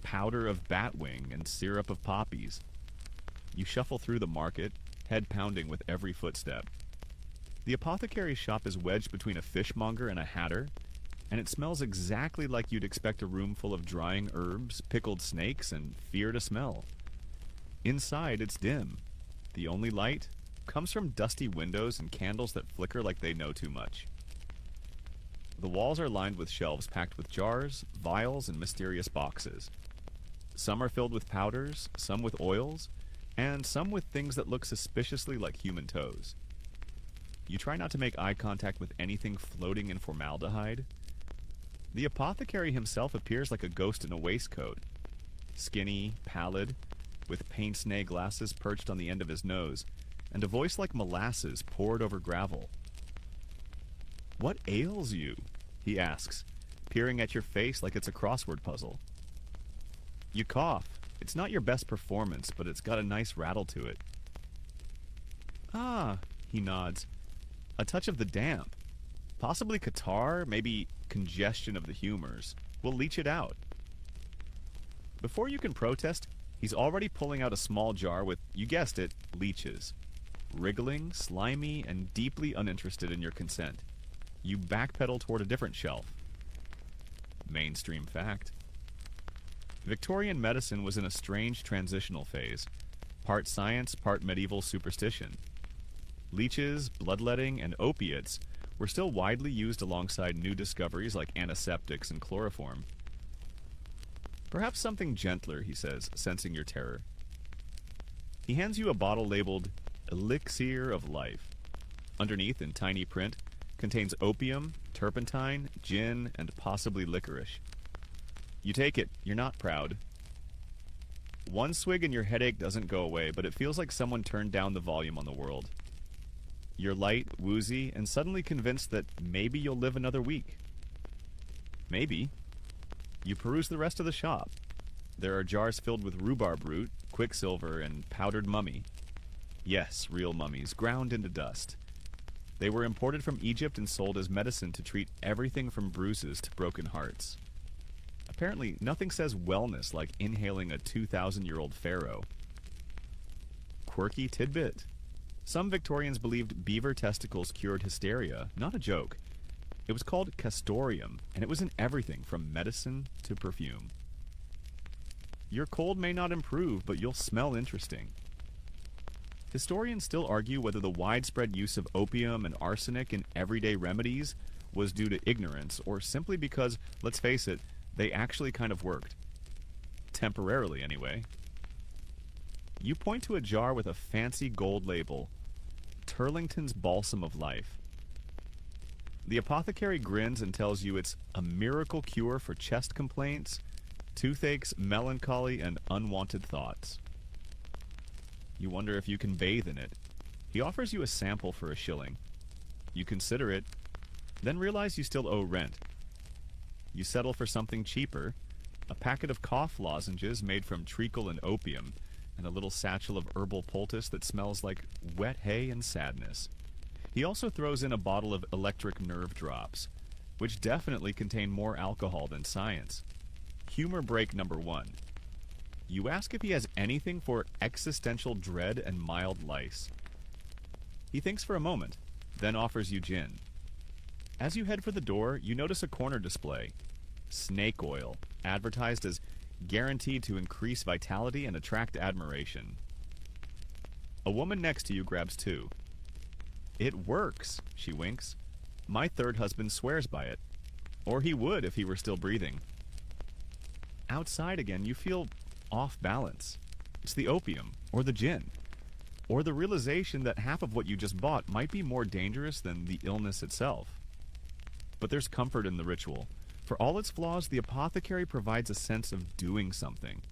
powder of batwing and syrup of poppies? You shuffle through the market, head pounding with every footstep. The apothecary's shop is wedged between a fishmonger and a hatter, and it smells exactly like you'd expect a room full of drying herbs, pickled snakes, and fear to smell. Inside, it's dim. The only light comes from dusty windows and candles that flicker like they know too much. The walls are lined with shelves packed with jars, vials, and mysterious boxes. Some are filled with powders, some with oils, and some with things that look suspiciously like human toes. You try not to make eye contact with anything floating in formaldehyde. The apothecary himself appears like a ghost in a waistcoat. Skinny, pallid, with pince-nez glasses perched on the end of his nose, and a voice like molasses poured over gravel. What ails you? He asks, peering at your face like it's a crossword puzzle. You cough. It's not your best performance, but it's got a nice rattle to it. Ah, he nods. A touch of the damp. Possibly catarrh, maybe congestion of the humors. We'll leach it out. Before you can protest, he's already pulling out a small jar with, you guessed it, leeches. Wriggling, slimy, and deeply uninterested in your consent. You backpedal toward a different shelf. Mainstream fact. Victorian medicine was in a strange transitional phase. Part science, part medieval superstition. Leeches, bloodletting, and opiates were still widely used alongside new discoveries like antiseptics and chloroform. Perhaps something gentler, he says, sensing your terror. He hands you a bottle labeled Elixir of Life. Underneath, in tiny print, contains opium, turpentine, gin, and possibly licorice. You take it. You're not proud. One swig and your headache doesn't go away, but it feels like someone turned down the volume on the world. You're light, woozy, and suddenly convinced that maybe you'll live another week. Maybe. You peruse the rest of the shop. There are jars filled with rhubarb root, quicksilver, and powdered mummy. Yes, real mummies, ground into dust. They were imported from Egypt and sold as medicine to treat everything from bruises to broken hearts. Apparently, nothing says wellness like inhaling a 2,000-year-old pharaoh. Quirky tidbit. Some Victorians believed beaver testicles cured hysteria. Not a joke. It was called castoreum, and it was in everything from medicine to perfume. Your cold may not improve, but you'll smell interesting. Historians still argue whether the widespread use of opium and arsenic in everyday remedies was due to ignorance, or simply because, let's face it, they actually kind of worked. Temporarily, anyway. You point to a jar with a fancy gold label, Turlington's Balsam of Life. The apothecary grins and tells you it's a miracle cure for chest complaints, toothaches, melancholy, and unwanted thoughts. You wonder if you can bathe in it. He offers you a sample for a shilling. You consider it, then realize you still owe rent. You settle for something cheaper, a packet of cough lozenges made from treacle and opium, and a little satchel of herbal poultice that smells like wet hay and sadness. He also throws in a bottle of electric nerve drops, which definitely contain more alcohol than science. Humor break number 1. You ask if he has anything for existential dread and mild lice. He thinks for a moment, then offers you gin. As you head for the door, you notice a corner display. Snake oil, advertised as guaranteed to increase vitality and attract admiration. A woman next to you grabs 2. It works, she winks. My third husband swears by it. Or he would if he were still breathing. Outside again, you feel off balance. It's the opium, or the gin, or the realization that half of what you just bought might be more dangerous than the illness itself. But there's comfort in the ritual. For all its flaws, the apothecary provides a sense of doing something.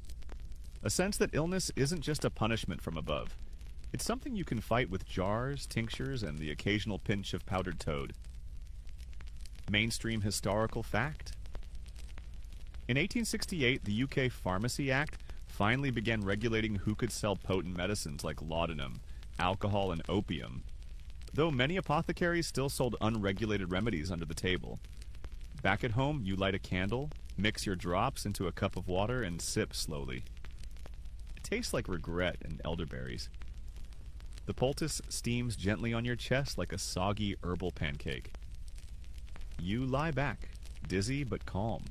A sense that illness isn't just a punishment from above. It's something you can fight with jars, tinctures, and the occasional pinch of powdered toad. Mainstream historical fact. In 1868, the UK Pharmacy Act finally began regulating who could sell potent medicines like laudanum, alcohol, and opium, though many apothecaries still sold unregulated remedies under the table. Back at home, you light a candle, mix your drops into a cup of water, and sip slowly. It tastes like regret and elderberries. The poultice steams gently on your chest like a soggy herbal pancake. You lie back, dizzy but calm.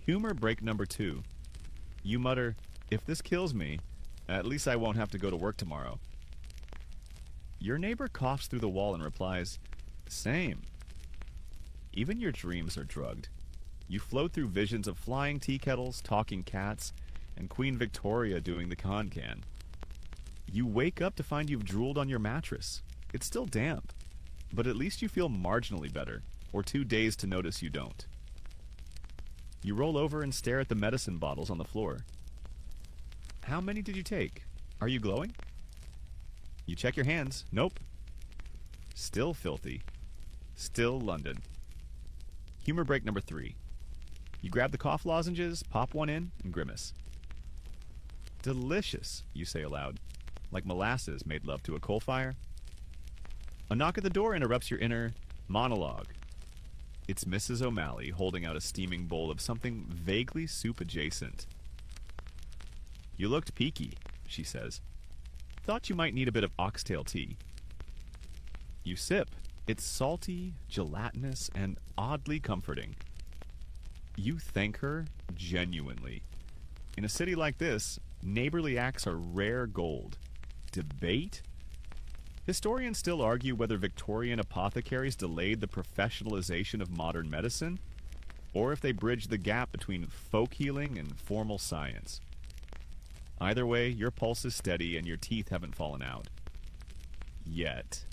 Humor break number 2. You mutter, if this kills me, at least I won't have to go to work tomorrow. Your neighbor coughs through the wall and replies, same. Even your dreams are drugged. You float through visions of flying tea kettles, talking cats, and Queen Victoria doing the can. You wake up to find you've drooled on your mattress. It's still damp, but at least you feel marginally better, or too dazed to notice you don't. You roll over and stare at the medicine bottles on the floor. How many did you take? Are you glowing? You check your hands. Nope. Still filthy. Still London. Humor break number 3. You grab the cough lozenges, pop one in, and grimace. Delicious, you say aloud, like molasses made love to a coal fire. A knock at the door interrupts your inner monologue. It's Mrs. O'Malley holding out a steaming bowl of something vaguely soup-adjacent. You looked peaky, she says. Thought you might need a bit of oxtail tea. You sip. It's salty, gelatinous, and oddly comforting. You thank her genuinely. In a city like this, neighborly acts are rare gold. Debate? Historians still argue whether Victorian apothecaries delayed the professionalization of modern medicine, or if they bridged the gap between folk healing and formal science. Either way, your pulse is steady and your teeth haven't fallen out. Yet.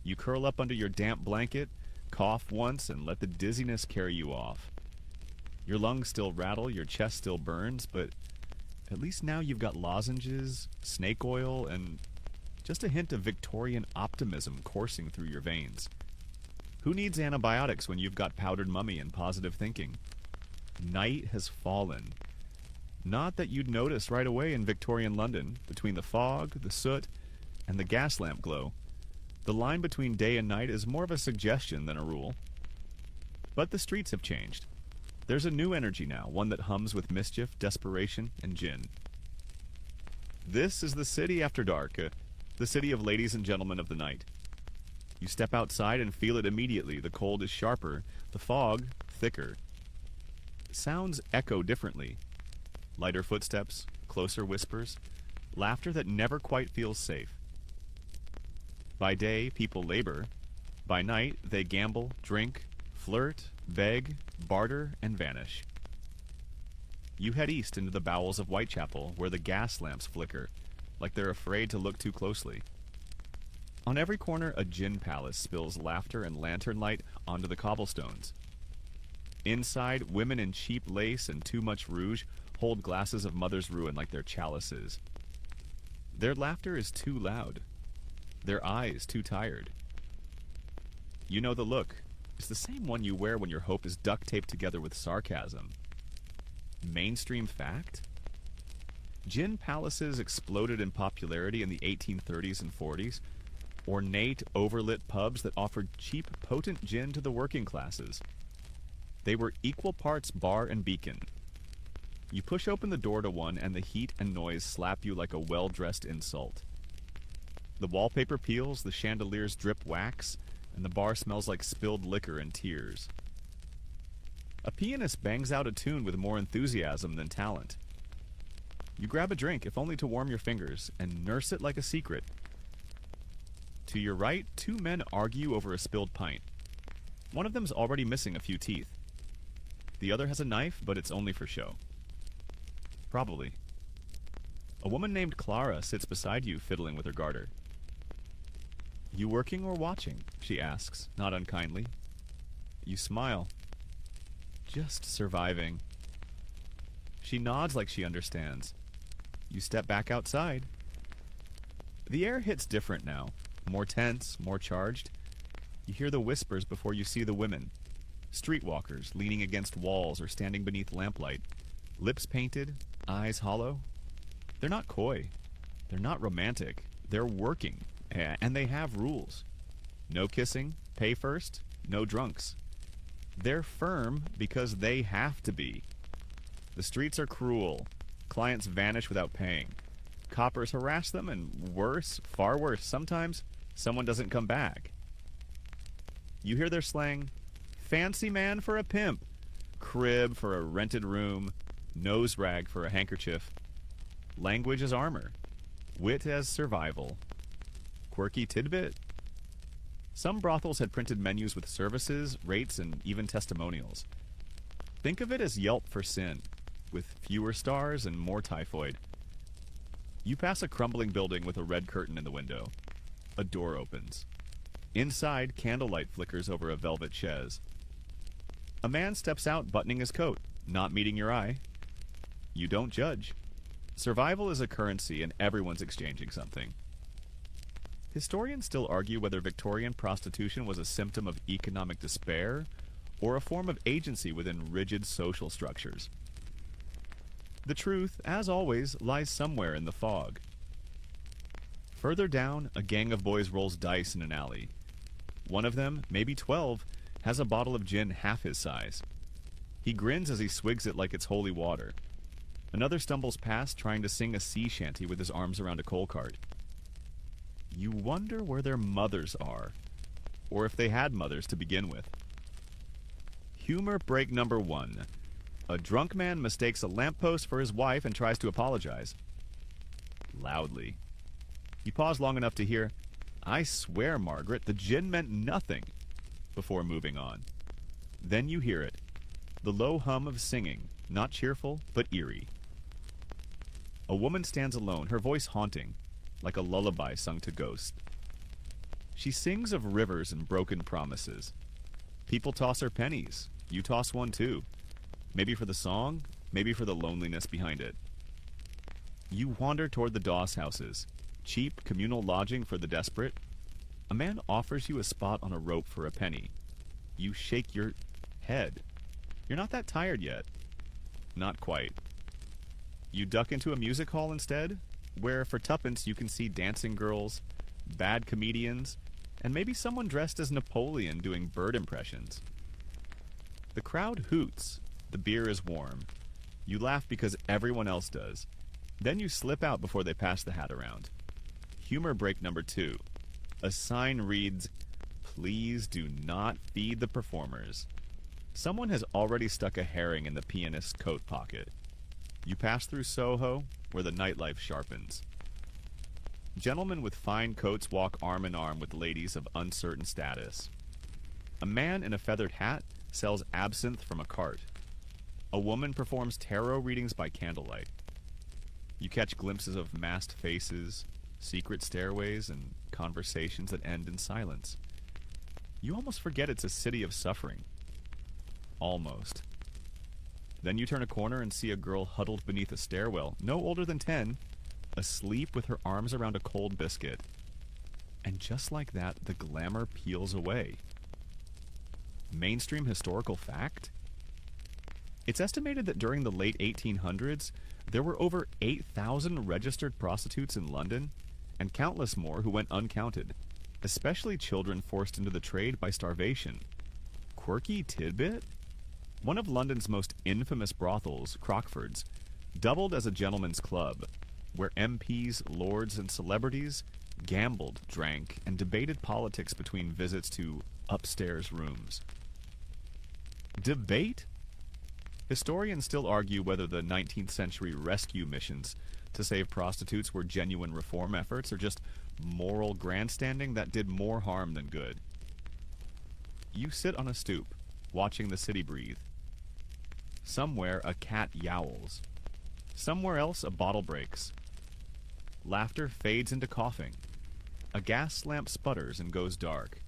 You curl up under your damp blanket, cough once, and let the dizziness carry you off. Your lungs still rattle, your chest still burns, but at least now you've got lozenges, snake oil, and just a hint of Victorian optimism coursing through your veins. Who needs antibiotics when you've got powdered mummy and positive thinking? Night has fallen. Not that you'd notice right away in Victorian London, between the fog, the soot, and the gas lamp glow. The line between day and night is more of a suggestion than a rule. But the streets have changed. There's a new energy now, one that hums with mischief, desperation, and gin. This is the city after dark, the city of ladies and gentlemen of the night. You step outside and feel it immediately. The cold is sharper, the fog thicker. Sounds echo differently. Lighter footsteps, closer whispers, laughter that never quite feels safe. By day, people labor. By night, they gamble, drink, flirt, beg, barter, and vanish. You head east into the bowels of Whitechapel, where the gas lamps flicker, like they're afraid to look too closely. On every corner, a gin palace spills laughter and lantern light onto the cobblestones. Inside, women in cheap lace and too much rouge hold glasses of mother's ruin like they're chalices. Their laughter is too loud. Their eyes too tired. You know the look. It's the same one you wear when your hope is duct taped together with sarcasm. Mainstream fact? Gin palaces exploded in popularity in the 1830s and 40s. Ornate, overlit pubs that offered cheap, potent gin to the working classes. They were equal parts bar and beacon. You push open the door to one and the heat and noise slap you like a well-dressed insult. The wallpaper peels, the chandeliers drip wax, and the bar smells like spilled liquor and tears. A pianist bangs out a tune with more enthusiasm than talent. You grab a drink, if only to warm your fingers, and nurse it like a secret. To your right, two men argue over a spilled pint. One of them's already missing a few teeth. The other has a knife, but it's only for show. Probably. A woman named Clara sits beside you, fiddling with her garter. You working or watching? She asks, not unkindly. You smile. Just surviving. She nods like she understands. You step back outside. The air hits different now. More tense, more charged. You hear the whispers before you see the women. Streetwalkers leaning against walls or standing beneath lamplight. Lips painted, eyes hollow. They're not coy. They're not romantic. They're working. And they have rules. No kissing, pay first, no drunks. They're firm because they have to be. The streets are cruel. Clients vanish without paying. Coppers harass them, and worse, far worse, sometimes someone doesn't come back. You hear their slang, fancy man for a pimp, crib for a rented room, nose rag for a handkerchief. Language as armor, wit as survival. Quirky tidbit? Some brothels had printed menus with services, rates, and even testimonials. Think of it as Yelp for sin, with fewer stars and more typhoid. You pass a crumbling building with a red curtain in the window. A door opens. Inside, candlelight flickers over a velvet chaise. A man steps out, buttoning his coat, not meeting your eye. You don't judge. Survival is a currency, and everyone's exchanging something. Historians still argue whether Victorian prostitution was a symptom of economic despair or a form of agency within rigid social structures. The truth, as always, lies somewhere in the fog. Further down, a gang of boys rolls dice in an alley. One of them, maybe 12, has a bottle of gin half his size. He grins as he swigs it like it's holy water. Another stumbles past, trying to sing a sea shanty with his arms around a coal cart. You wonder where their mothers are, or if they had mothers to begin with. Humor break number 1. A drunk man mistakes a lamppost for his wife and tries to apologize. Loudly. You pause long enough to hear, "I swear, Margaret, the gin meant nothing," before moving on. Then you hear it. The low hum of singing, not cheerful, but eerie. A woman stands alone, her voice haunting, like a lullaby sung to ghosts. She sings of rivers and broken promises. People toss her pennies. You toss one too. Maybe for the song, maybe for the loneliness behind it. You wander toward the doss houses, cheap communal lodging for the desperate. A man offers you a spot on a rope for a penny. You shake your head. You're not that tired yet. Not quite. You duck into a music hall instead, where for tuppence you can see dancing girls, bad comedians, and maybe someone dressed as Napoleon doing bird impressions. The crowd hoots. The beer is warm. You laugh because everyone else does. Then you slip out before they pass the hat around. Humor break number 2. A sign reads, "Please do not feed the performers." Someone has already stuck a herring in the pianist's coat pocket. You pass through Soho, where the nightlife sharpens. Gentlemen with fine coats walk arm in arm with ladies of uncertain status. A man in a feathered hat sells absinthe from a cart. A woman performs tarot readings by candlelight. You catch glimpses of masked faces, secret stairways, and conversations that end in silence. You almost forget it's a city of suffering. Almost. Then you turn a corner and see a girl huddled beneath a stairwell, no older than 10, asleep with her arms around a cold biscuit. And just like that, the glamour peels away. Mainstream historical fact? It's estimated that during the late 1800s, there were over 8,000 registered prostitutes in London, and countless more who went uncounted, especially children forced into the trade by starvation. Quirky tidbit? One of London's most infamous brothels, Crockford's, doubled as a gentleman's club, where MPs, lords, and celebrities gambled, drank, and debated politics between visits to upstairs rooms. Debate? Historians still argue whether the 19th century rescue missions to save prostitutes were genuine reform efforts or just moral grandstanding that did more harm than good. You sit on a stoop, watching the city breathe. Somewhere a cat yowls. Somewhere else a bottle breaks. Laughter fades into coughing. A gas lamp sputters and goes dark.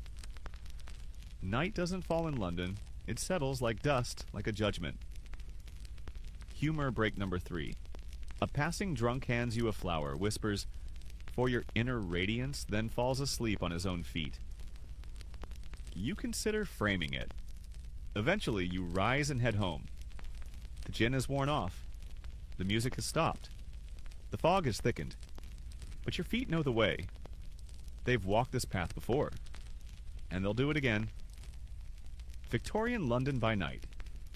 Night doesn't fall in London. It settles like dust, like a judgment. Humor break number 3. A passing drunk hands you a flower, whispers, "For your inner radiance," then falls asleep on his own feet. You consider framing it. Eventually, you rise and head home. The gin has worn off. The music has stopped. The fog has thickened. But your feet know the way. They've walked this path before. And they'll do it again. Victorian London by night.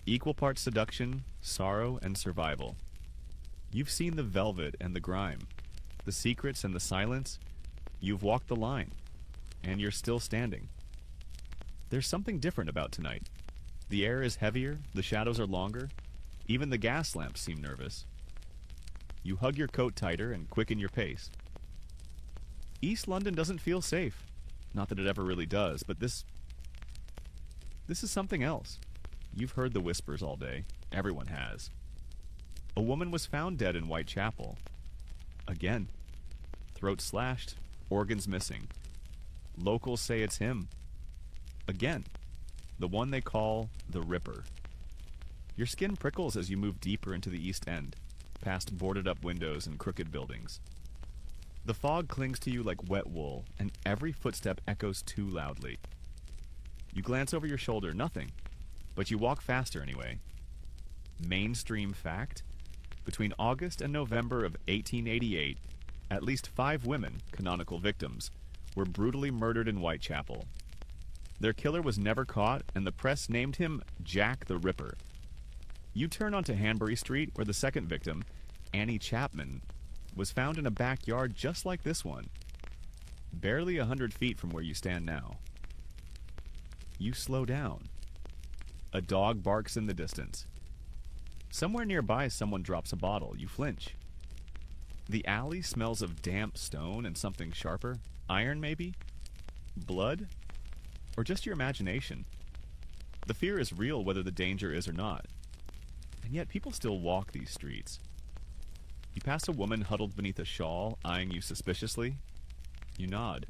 Equal parts seduction, sorrow, and survival. You've seen the velvet and the grime, the secrets and the silence. You've walked the line. And you're still standing. There's something different about tonight. The air is heavier, the shadows are longer. Even the gas lamps seem nervous. You hug your coat tighter and quicken your pace. East London doesn't feel safe. Not that it ever really does, but this is something else. You've heard the whispers all day. Everyone has. A woman was found dead in Whitechapel. Again. Throat slashed, organs missing. Locals say it's him. Again. The one they call the Ripper. Your skin prickles as you move deeper into the East End, past boarded-up windows and crooked buildings. The fog clings to you like wet wool, and every footstep echoes too loudly. You glance over your shoulder, nothing, but you walk faster anyway. Mainstream fact: between August and November of 1888, at least 5 women, canonical victims, were brutally murdered in Whitechapel. Their killer was never caught, and the press named him Jack the Ripper. You turn onto Hanbury Street, where the second victim, Annie Chapman, was found in a backyard just like this one, barely 100 feet from where you stand now. You slow down. A dog barks in the distance. Somewhere nearby, someone drops a bottle. You flinch. The alley smells of damp stone and something sharper. Iron, maybe? Blood? Or just your imagination? The fear is real whether the danger is or not. And yet people still walk these streets. You pass a woman huddled beneath a shawl, eyeing you suspiciously. You nod.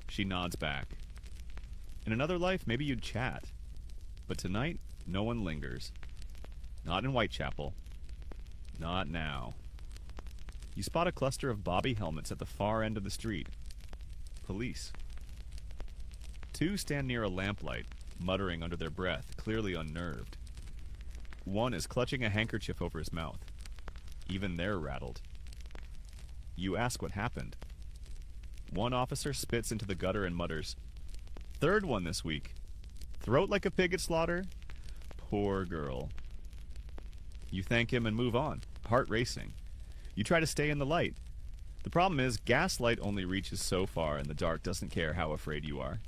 She nods back. In another life, maybe you'd chat. But tonight, no one lingers. Not in Whitechapel. Not now. You spot a cluster of bobby helmets at the far end of the street. Police. 2 stand near a lamplight, muttering under their breath, clearly unnerved. One is clutching a handkerchief over his mouth. Even they're rattled. You ask what happened. One officer spits into the gutter and mutters, "Third one this week. Throat like a pig at slaughter? Poor girl." You thank him and move on, heart racing. You try to stay in the light. The problem is, gaslight only reaches so far and the dark doesn't care how afraid you are.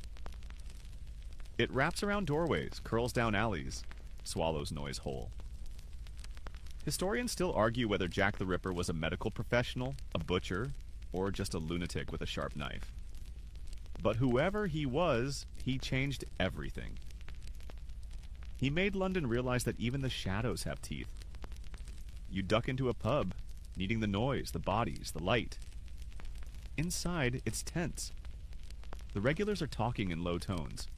It wraps around doorways, curls down alleys, swallows noise whole. Historians still argue whether Jack the Ripper was a medical professional, a butcher, or just a lunatic with a sharp knife. But whoever he was, he changed everything. He made London realize that even the shadows have teeth. You duck into a pub, needing the noise, the bodies, the light. Inside, it's tense. The regulars are talking in low tones.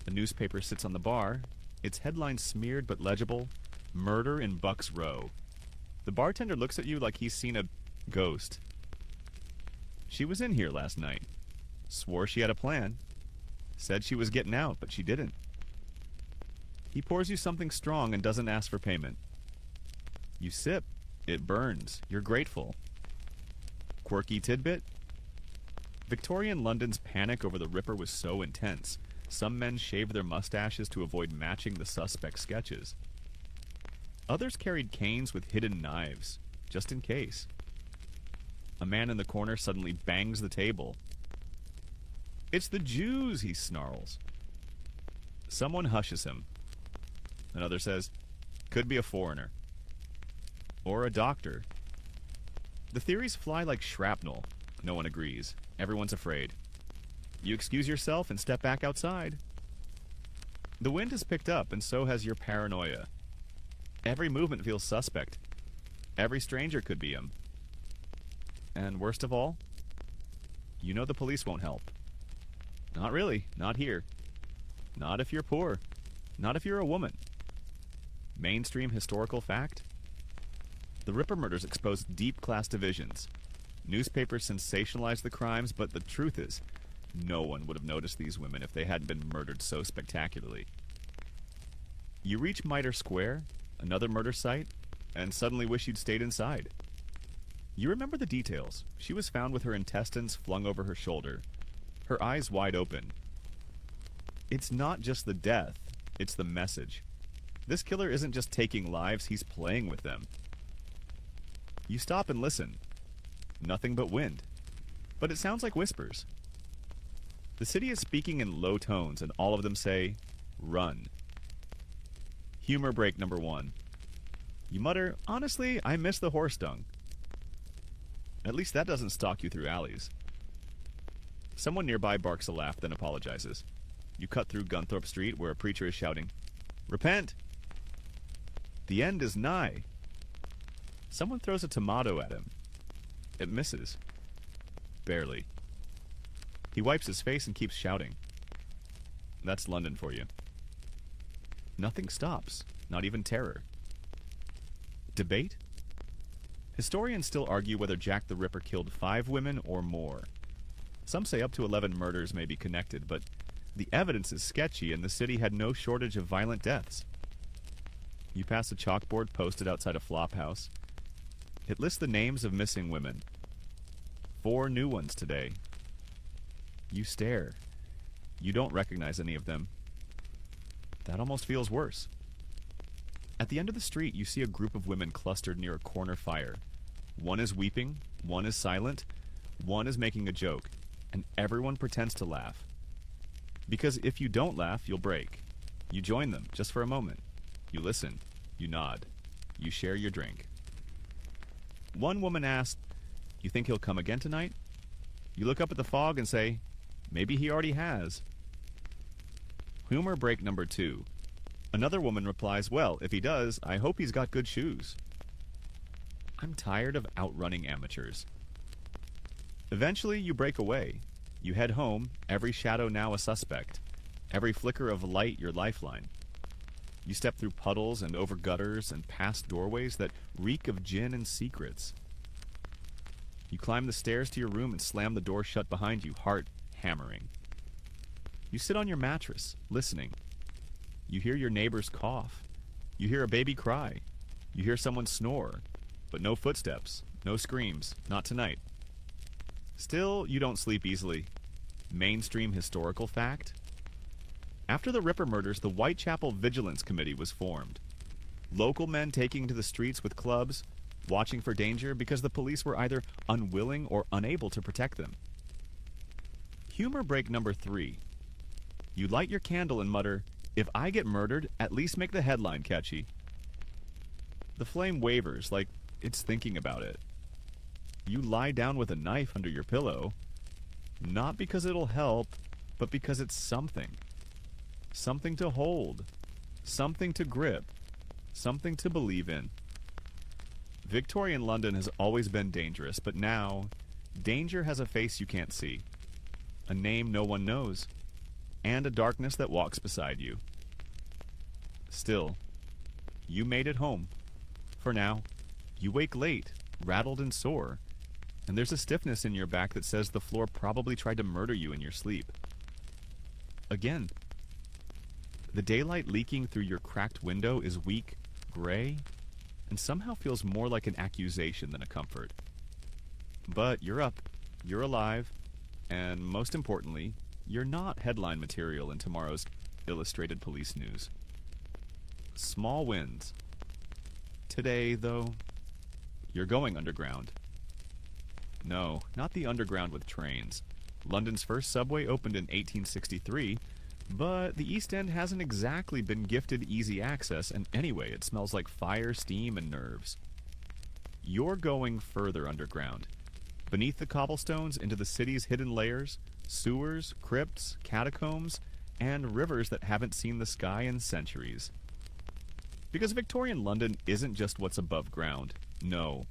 A newspaper sits on the bar, its headline smeared but legible, "Murder in Bucks Row." The bartender looks at you like he's seen a ghost. She was in here last night. Swore she had a plan. Said she was getting out, but she didn't. He pours you something strong and doesn't ask for payment. You sip. It burns. You're grateful. Quirky tidbit? Victorian London's panic over the Ripper was so intense, some men shaved their mustaches to avoid matching the suspect's sketches. Others carried canes with hidden knives, just in case. A man in the corner suddenly bangs the table. "It's the Jews," he snarls. Someone hushes him. Another says, "Could be a foreigner." Or a doctor. The theories fly like shrapnel. No one agrees. Everyone's afraid. You excuse yourself and step back outside. The wind has picked up, and so has your paranoia. Every movement feels suspect. Every stranger could be him. And worst of all, you know the police won't help. Not really. Not here. Not if you're poor. Not if you're a woman. Mainstream historical fact? The Ripper murders exposed deep class divisions. Newspapers sensationalized the crimes, but the truth is, no one would have noticed these women if they hadn't been murdered so spectacularly. You reach Mitre Square, another murder site, and suddenly wish you'd stayed inside. You remember the details. She was found with her intestines flung over her shoulder, her eyes wide open. It's not just the death, it's the message. This killer isn't just taking lives, he's playing with them. You stop and listen. Nothing but wind. But it sounds like whispers. The city is speaking in low tones, and all of them say, "Run." Humor break number 1. You mutter, "Honestly, I miss the horse dung." At least that doesn't stalk you through alleys. Someone nearby barks a laugh, then apologizes. You cut through Gunthorpe Street, where a preacher is shouting, "Repent! The end is nigh." Someone throws a tomato at him. It misses. Barely. He wipes his face and keeps shouting. That's London for you. Nothing stops, not even terror. Debate? Historians still argue whether Jack the Ripper killed 5 women or more. Some say up to 11 murders may be connected, but the evidence is sketchy and the city had no shortage of violent deaths. You pass a chalkboard posted outside a flop house. It lists the names of missing women. 4 new ones today. You stare. You don't recognize any of them. That almost feels worse. At the end of the street, you see a group of women clustered near a corner fire. One is weeping, one is silent, one is making a joke, and everyone pretends to laugh. Because if you don't laugh, you'll break. You join them, just for a moment. You listen. You nod. You share your drink. One woman asked, "You think he'll come again tonight?" You look up at the fog and say, "Maybe he already has." Humor break number 2. Another woman replies, "Well, if he does, I hope he's got good shoes." I'm tired of outrunning amateurs. Eventually, you break away. You head home, every shadow now a suspect, every flicker of light your lifeline. You step through puddles and over gutters and past doorways that reek of gin and secrets. You climb the stairs to your room and slam the door shut behind you, heart hammering. You sit on your mattress, listening. You hear your neighbors cough. You hear a baby cry. You hear someone snore. But no footsteps, no screams, not tonight. Still, you don't sleep easily. Mainstream historical fact? After the Ripper murders, the Whitechapel Vigilance Committee was formed. Local men taking to the streets with clubs, watching for danger because the police were either unwilling or unable to protect them. Humor break number 3. You light your candle and mutter, "If I get murdered, at least make the headline catchy." The flame wavers, like it's thinking about it. You lie down with a knife under your pillow, not because it'll help, but because it's something. Something to hold. Something to grip. Something to believe in. Victorian London has always been dangerous, but now, danger has a face you can't see, a name no one knows, and a darkness that walks beside you. Still, you made it home. For now, you wake late, rattled and sore, and there's a stiffness in your back that says the floor probably tried to murder you in your sleep. Again. The daylight leaking through your cracked window is weak, gray, and somehow feels more like an accusation than a comfort. But you're up, you're alive, and most importantly, you're not headline material in tomorrow's illustrated police news. Small wins. Today, though, you're going underground. No, not the underground with trains. London's first subway opened in 1863, but the East End hasn't exactly been gifted easy access, and anyway, it smells like fire, steam, and nerves. You're going further underground. Beneath the cobblestones into the city's hidden layers, sewers, crypts, catacombs, and rivers that haven't seen the sky in centuries. Because Victorian London isn't just what's above ground. No.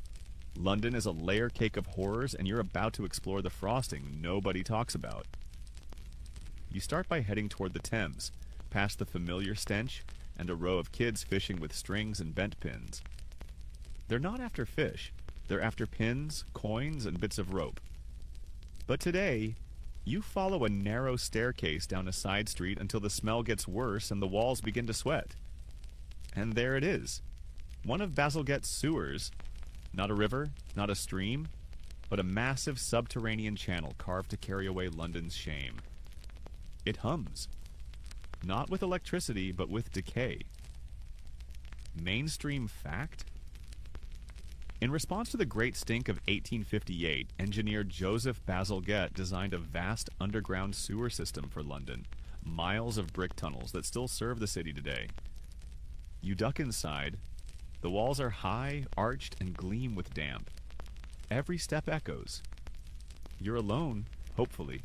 London is a layer cake of horrors, and you're about to explore the frosting nobody talks about. You start by heading toward the Thames, past the familiar stench and a row of kids fishing with strings and bent pins. They're not after fish. They're after pins, coins, and bits of rope. But today, you follow a narrow staircase down a side street until the smell gets worse and the walls begin to sweat. And there it is. One of Basilgette's sewers. Not a river, not a stream, but a massive subterranean channel carved to carry away London's shame. It hums. Not with electricity, but with decay. Mainstream fact? In response to the Great Stink of 1858, engineer Joseph Bazalgette designed a vast underground sewer system for London, miles of brick tunnels that still serve the city today. You duck inside. The walls are high, arched, and gleam with damp. Every step echoes. You're alone, hopefully.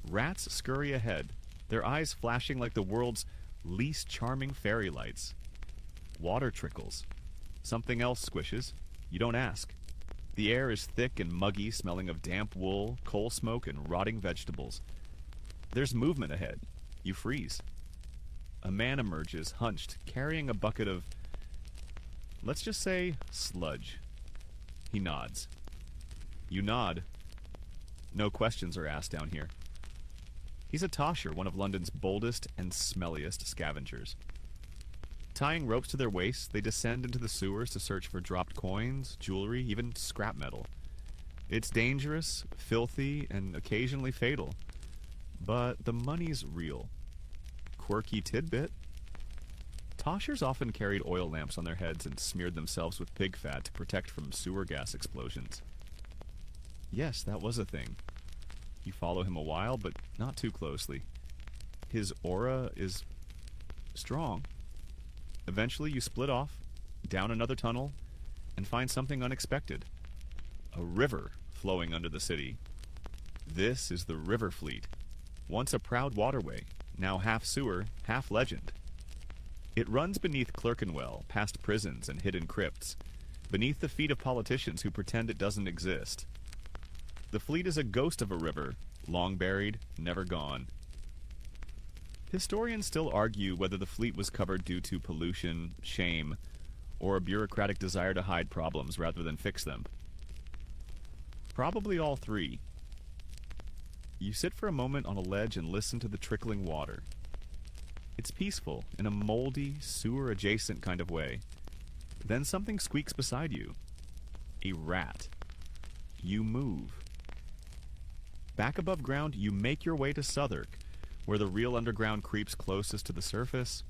Rats scurry ahead, their eyes flashing like the world's least charming fairy lights. Water trickles. Something else squishes. You don't ask. The air is thick and muggy, smelling of damp wool, coal smoke, and rotting vegetables. There's movement ahead. You freeze. A man emerges, hunched, carrying a bucket of, let's just say, sludge. He nods. You nod. No questions are asked down here. He's a tosher, one of London's boldest and smelliest scavengers. Tying ropes to their waists, they descend into the sewers to search for dropped coins, jewelry, even scrap metal. It's dangerous, filthy, and occasionally fatal. But the money's real. Quirky tidbit. Toshers often carried oil lamps on their heads and smeared themselves with pig fat to protect from sewer gas explosions. Yes, that was a thing. You follow him a while, but not too closely. His aura is strong. Eventually you split off, down another tunnel, and find something unexpected. A river flowing under the city. This is the River Fleet, once a proud waterway, now half sewer, half legend. It runs beneath Clerkenwell, past prisons and hidden crypts, beneath the feet of politicians who pretend it doesn't exist. The fleet is a ghost of a river, long buried, never gone. Historians still argue whether the fleet was covered due to pollution, shame, or a bureaucratic desire to hide problems rather than fix them. Probably all three. You sit for a moment on a ledge and listen to the trickling water. It's peaceful, in a moldy, sewer-adjacent kind of way. Then something squeaks beside you. A rat. You move. Back above ground, you make your way to Southwark, where the real underground creeps closest to the surface.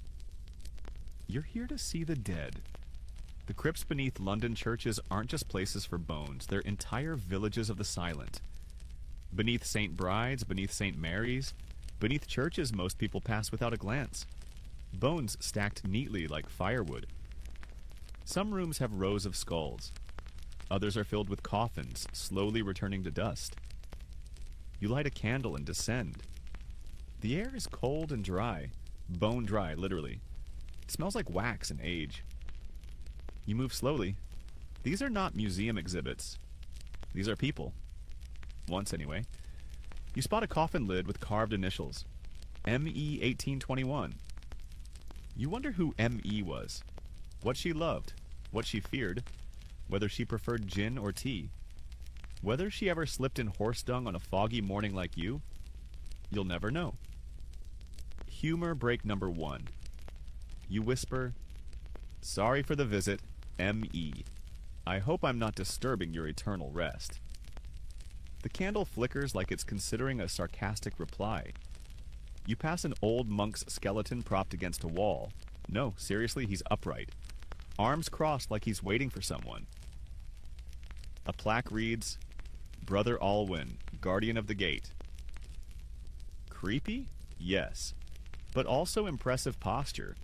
You're here to see the dead. The crypts beneath London churches aren't just places for bones, they're entire villages of the silent. Beneath St. Bride's, beneath St. Mary's, beneath churches most people pass without a glance. Bones stacked neatly like firewood. Some rooms have rows of skulls. Others are filled with coffins, slowly returning to dust. You light a candle and descend. The air is cold and dry, bone dry, literally. It smells like wax and age. You move slowly. These are not museum exhibits. These are people. Once, anyway. You spot a coffin lid with carved initials. M.E. 1821. You wonder who M.E. was. What she loved. What she feared. Whether she preferred gin or tea. Whether she ever slipped in horse dung on a foggy morning like you. You'll never know. Humor break number 1. You whisper, "Sorry for the visit, M.E. I hope I'm not disturbing your eternal rest." The candle flickers like it's considering a sarcastic reply. You pass an old monk's skeleton propped against a wall. No, seriously, he's upright. Arms crossed like he's waiting for someone. A plaque reads, "Brother Alwyn, Guardian of the Gate." Creepy? Yes. But also impressive posture.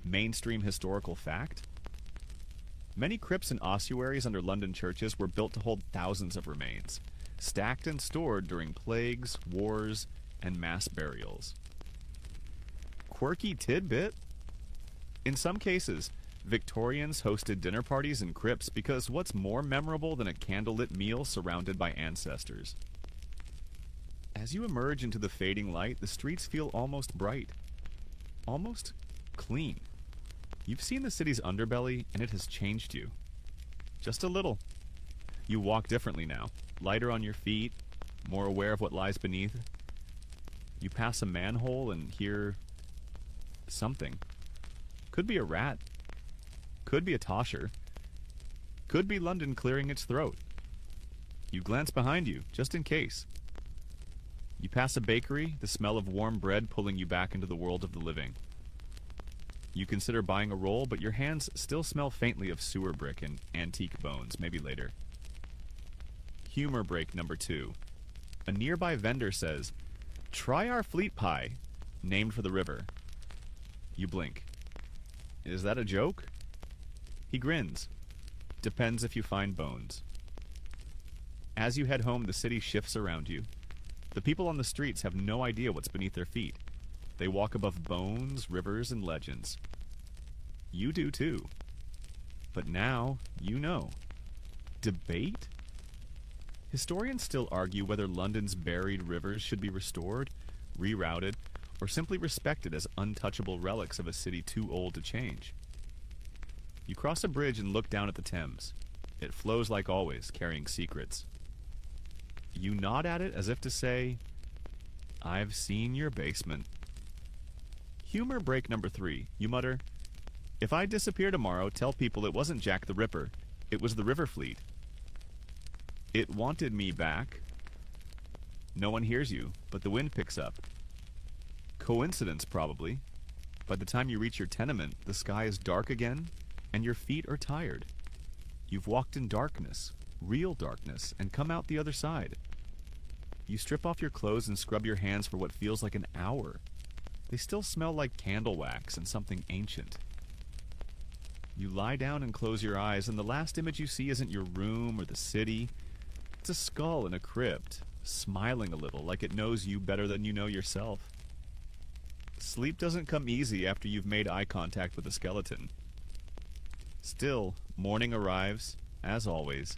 Mainstream historical fact. Many crypts and ossuaries under London churches were built to hold thousands of remains, stacked and stored during plagues, wars, and mass burials. Quirky tidbit? In some cases, Victorians hosted dinner parties in crypts because what's more memorable than a candlelit meal surrounded by ancestors? As you emerge into the fading light, the streets feel almost bright. Almost clean. You've seen the city's underbelly, and it has changed you. Just a little. You walk differently now, lighter on your feet, more aware of what lies beneath. You pass a manhole and hear something. Could be a rat. Could be a tosher. Could be London clearing its throat. You glance behind you, just in case. You pass a bakery, the smell of warm bread pulling you back into the world of the living. You consider buying a roll, but your hands still smell faintly of sewer brick and antique bones, maybe later. Humor break number 2. A nearby vendor says, "Try our fleet pie," named for the river. You blink. Is that a joke? He grins. Depends if you find bones. As you head home, the city shifts around you. The people on the streets have no idea what's beneath their feet. They walk above bones, rivers, and legends. You do too. But now, you know. Debate? Historians still argue whether London's buried rivers should be restored, rerouted, or simply respected as untouchable relics of a city too old to change. You cross a bridge and look down at the Thames. It flows like always, carrying secrets. You nod at it as if to say, "I've seen your basement." Humor break number 3. You mutter, "If I disappear tomorrow, tell people it wasn't Jack the Ripper. It was the river fleet. It wanted me back." No one hears you, but the wind picks up. Coincidence, probably. By the time you reach your tenement, the sky is dark again, and your feet are tired. You've walked in darkness, real darkness, and come out the other side. You strip off your clothes and scrub your hands for what feels like an hour. They still smell like candle wax and something ancient. You lie down and close your eyes, and the last image you see isn't your room or the city. It's a skull in a crypt, smiling a little like it knows you better than you know yourself. Sleep doesn't come easy after you've made eye contact with a skeleton. Still, morning arrives, as always,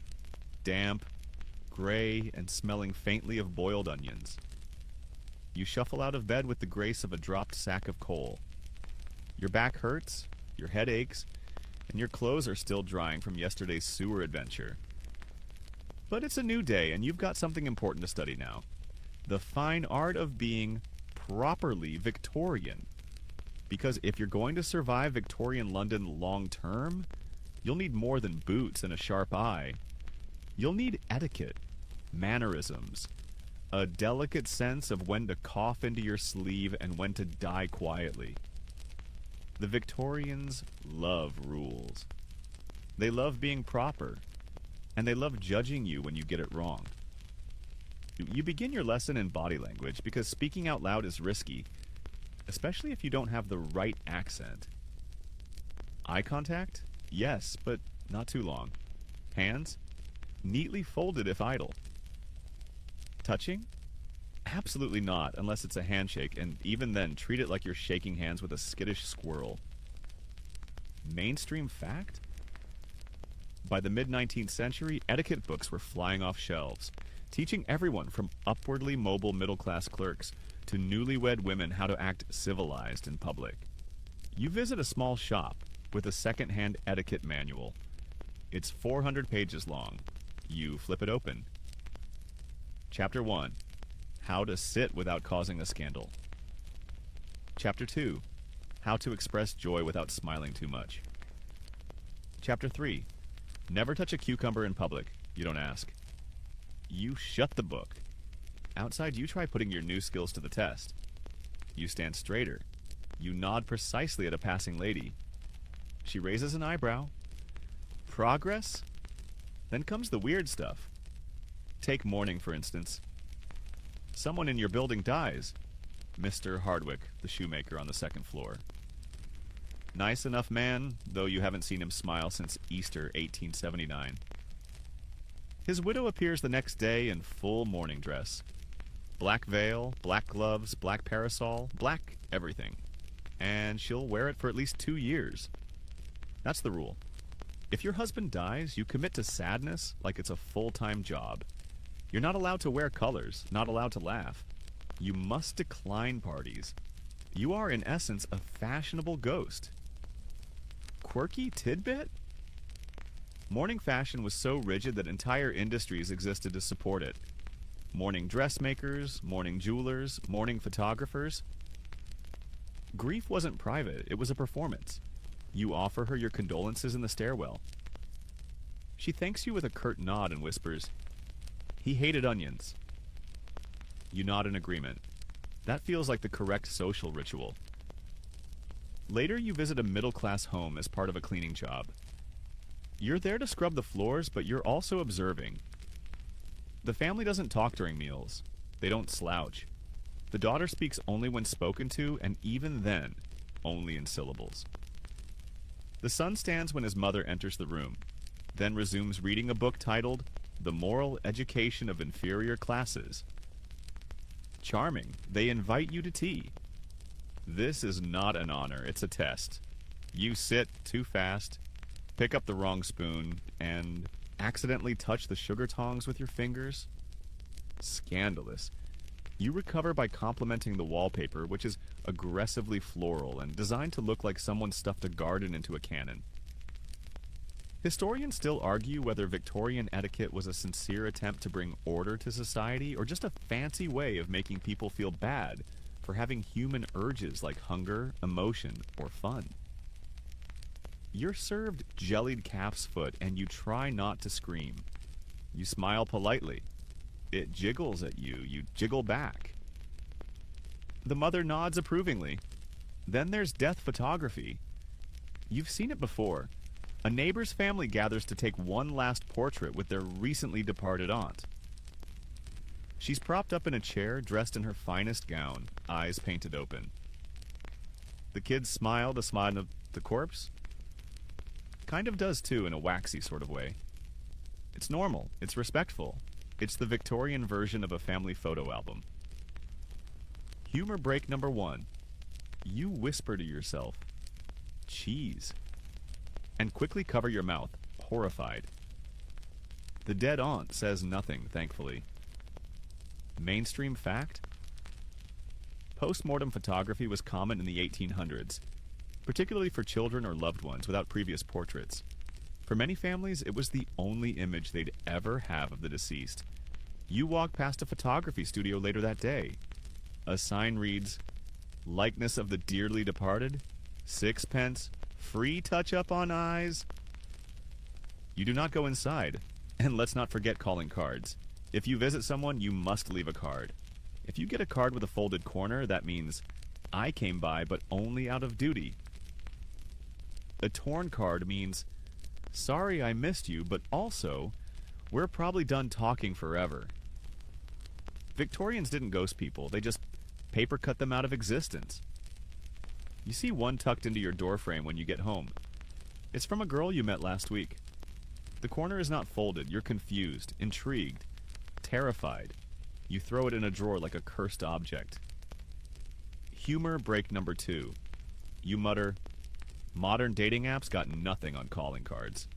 damp, gray, and smelling faintly of boiled onions. You shuffle out of bed with the grace of a dropped sack of coal. Your back hurts, your head aches, and your clothes are still drying from yesterday's sewer adventure. But it's a new day, and you've got something important to study now. The fine art of being properly Victorian. Because if you're going to survive Victorian London long term, you'll need more than boots and a sharp eye. You'll need etiquette, mannerisms, a delicate sense of when to cough into your sleeve and when to die quietly. The Victorians love rules. They love being proper, and they love judging you when you get it wrong. You begin your lesson in body language because speaking out loud is risky, especially if you don't have the right accent. Eye contact? Yes, but not too long. Hands? Neatly folded if idle. Touching? Absolutely not, unless it's a handshake, and even then, treat it like you're shaking hands with a skittish squirrel. Mainstream fact? By the mid-19th century, etiquette books were flying off shelves, teaching everyone from upwardly mobile middle-class clerks to newlywed women how to act civilized in public. You visit a small shop with a second-hand etiquette manual. It's 400 pages long. You flip it open. Chapter 1. How to sit without causing a scandal. Chapter 2. How to express joy without smiling too much. Chapter 3. Never touch a cucumber in public. You don't ask. You shut the book. Outside, you try putting your new skills to the test. You stand straighter. You nod precisely at a passing lady. She raises an eyebrow. Progress? Then comes the weird stuff. Take mourning, for instance. Someone in your building dies. Mr. Hardwick, the shoemaker on the second floor. Nice enough man, though you haven't seen him smile since Easter 1879. His widow appears the next day in full mourning dress. Black veil, black gloves, black parasol, black everything. And she'll wear it for at least 2 years. That's the rule. If your husband dies, you commit to sadness like it's a full-time job. You're not allowed to wear colors, not allowed to laugh. You must decline parties. You are, in essence, a fashionable ghost. Quirky tidbit? Mourning fashion was so rigid that entire industries existed to support it. Mourning dressmakers, mourning jewelers, mourning photographers. Grief wasn't private, it was a performance. You offer her your condolences in the stairwell. She thanks you with a curt nod and whispers, "He hated onions." You nod in agreement. That feels like the correct social ritual. Later, you visit a middle-class home as part of a cleaning job. You're there to scrub the floors, but you're also observing. The family doesn't talk during meals. They don't slouch. The daughter speaks only when spoken to, and even then, only in syllables. The son stands when his mother enters the room, then resumes reading a book titled The Moral Education of Inferior Classes. Charming. They invite you to tea. This is not an honor, it's a test. You sit too fast, pick up the wrong spoon, and accidentally touch the sugar tongs with your fingers. Scandalous. You recover by complimenting the wallpaper, which is aggressively floral and designed to look like someone stuffed a garden into a cannon. Historians still argue whether Victorian etiquette was a sincere attempt to bring order to society or just a fancy way of making people feel bad for having human urges like hunger, emotion, or fun. You're served jellied calf's foot and you try not to scream. You smile politely. It jiggles at you. You jiggle back. The mother nods approvingly. Then there's death photography. You've seen it before. A neighbor's family gathers to take one last portrait with their recently departed aunt. She's propped up in a chair, dressed in her finest gown, eyes painted open. The kids smile to smile at the corpse. Kind of does too, in a waxy sort of way. It's normal. It's respectful. It's the Victorian version of a family photo album. Humor break number 1. You whisper to yourself, "Cheese," and quickly cover your mouth, horrified. The dead aunt says nothing, thankfully. Mainstream fact? Post-mortem photography was common in the 1800s, particularly for children or loved ones without previous portraits. For many families, it was the only image they'd ever have of the deceased. You walk past a photography studio later that day. A sign reads, "Likeness of the dearly departed, 6 pence, free touch-up on eyes." You do not go inside, and let's not forget calling cards. If you visit someone, you must leave a card. If you get a card with a folded corner, that means, "I came by, but only out of duty." A torn card means, "Sorry I missed you, but also, we're probably done talking forever." Victorians didn't ghost people, they just paper cut them out of existence. You see one tucked into your doorframe when you get home. It's from a girl you met last week. The corner is not folded, you're confused, intrigued, terrified. You throw it in a drawer like a cursed object. Humor break number 2. You mutter, "Modern dating apps got nothing on calling cards."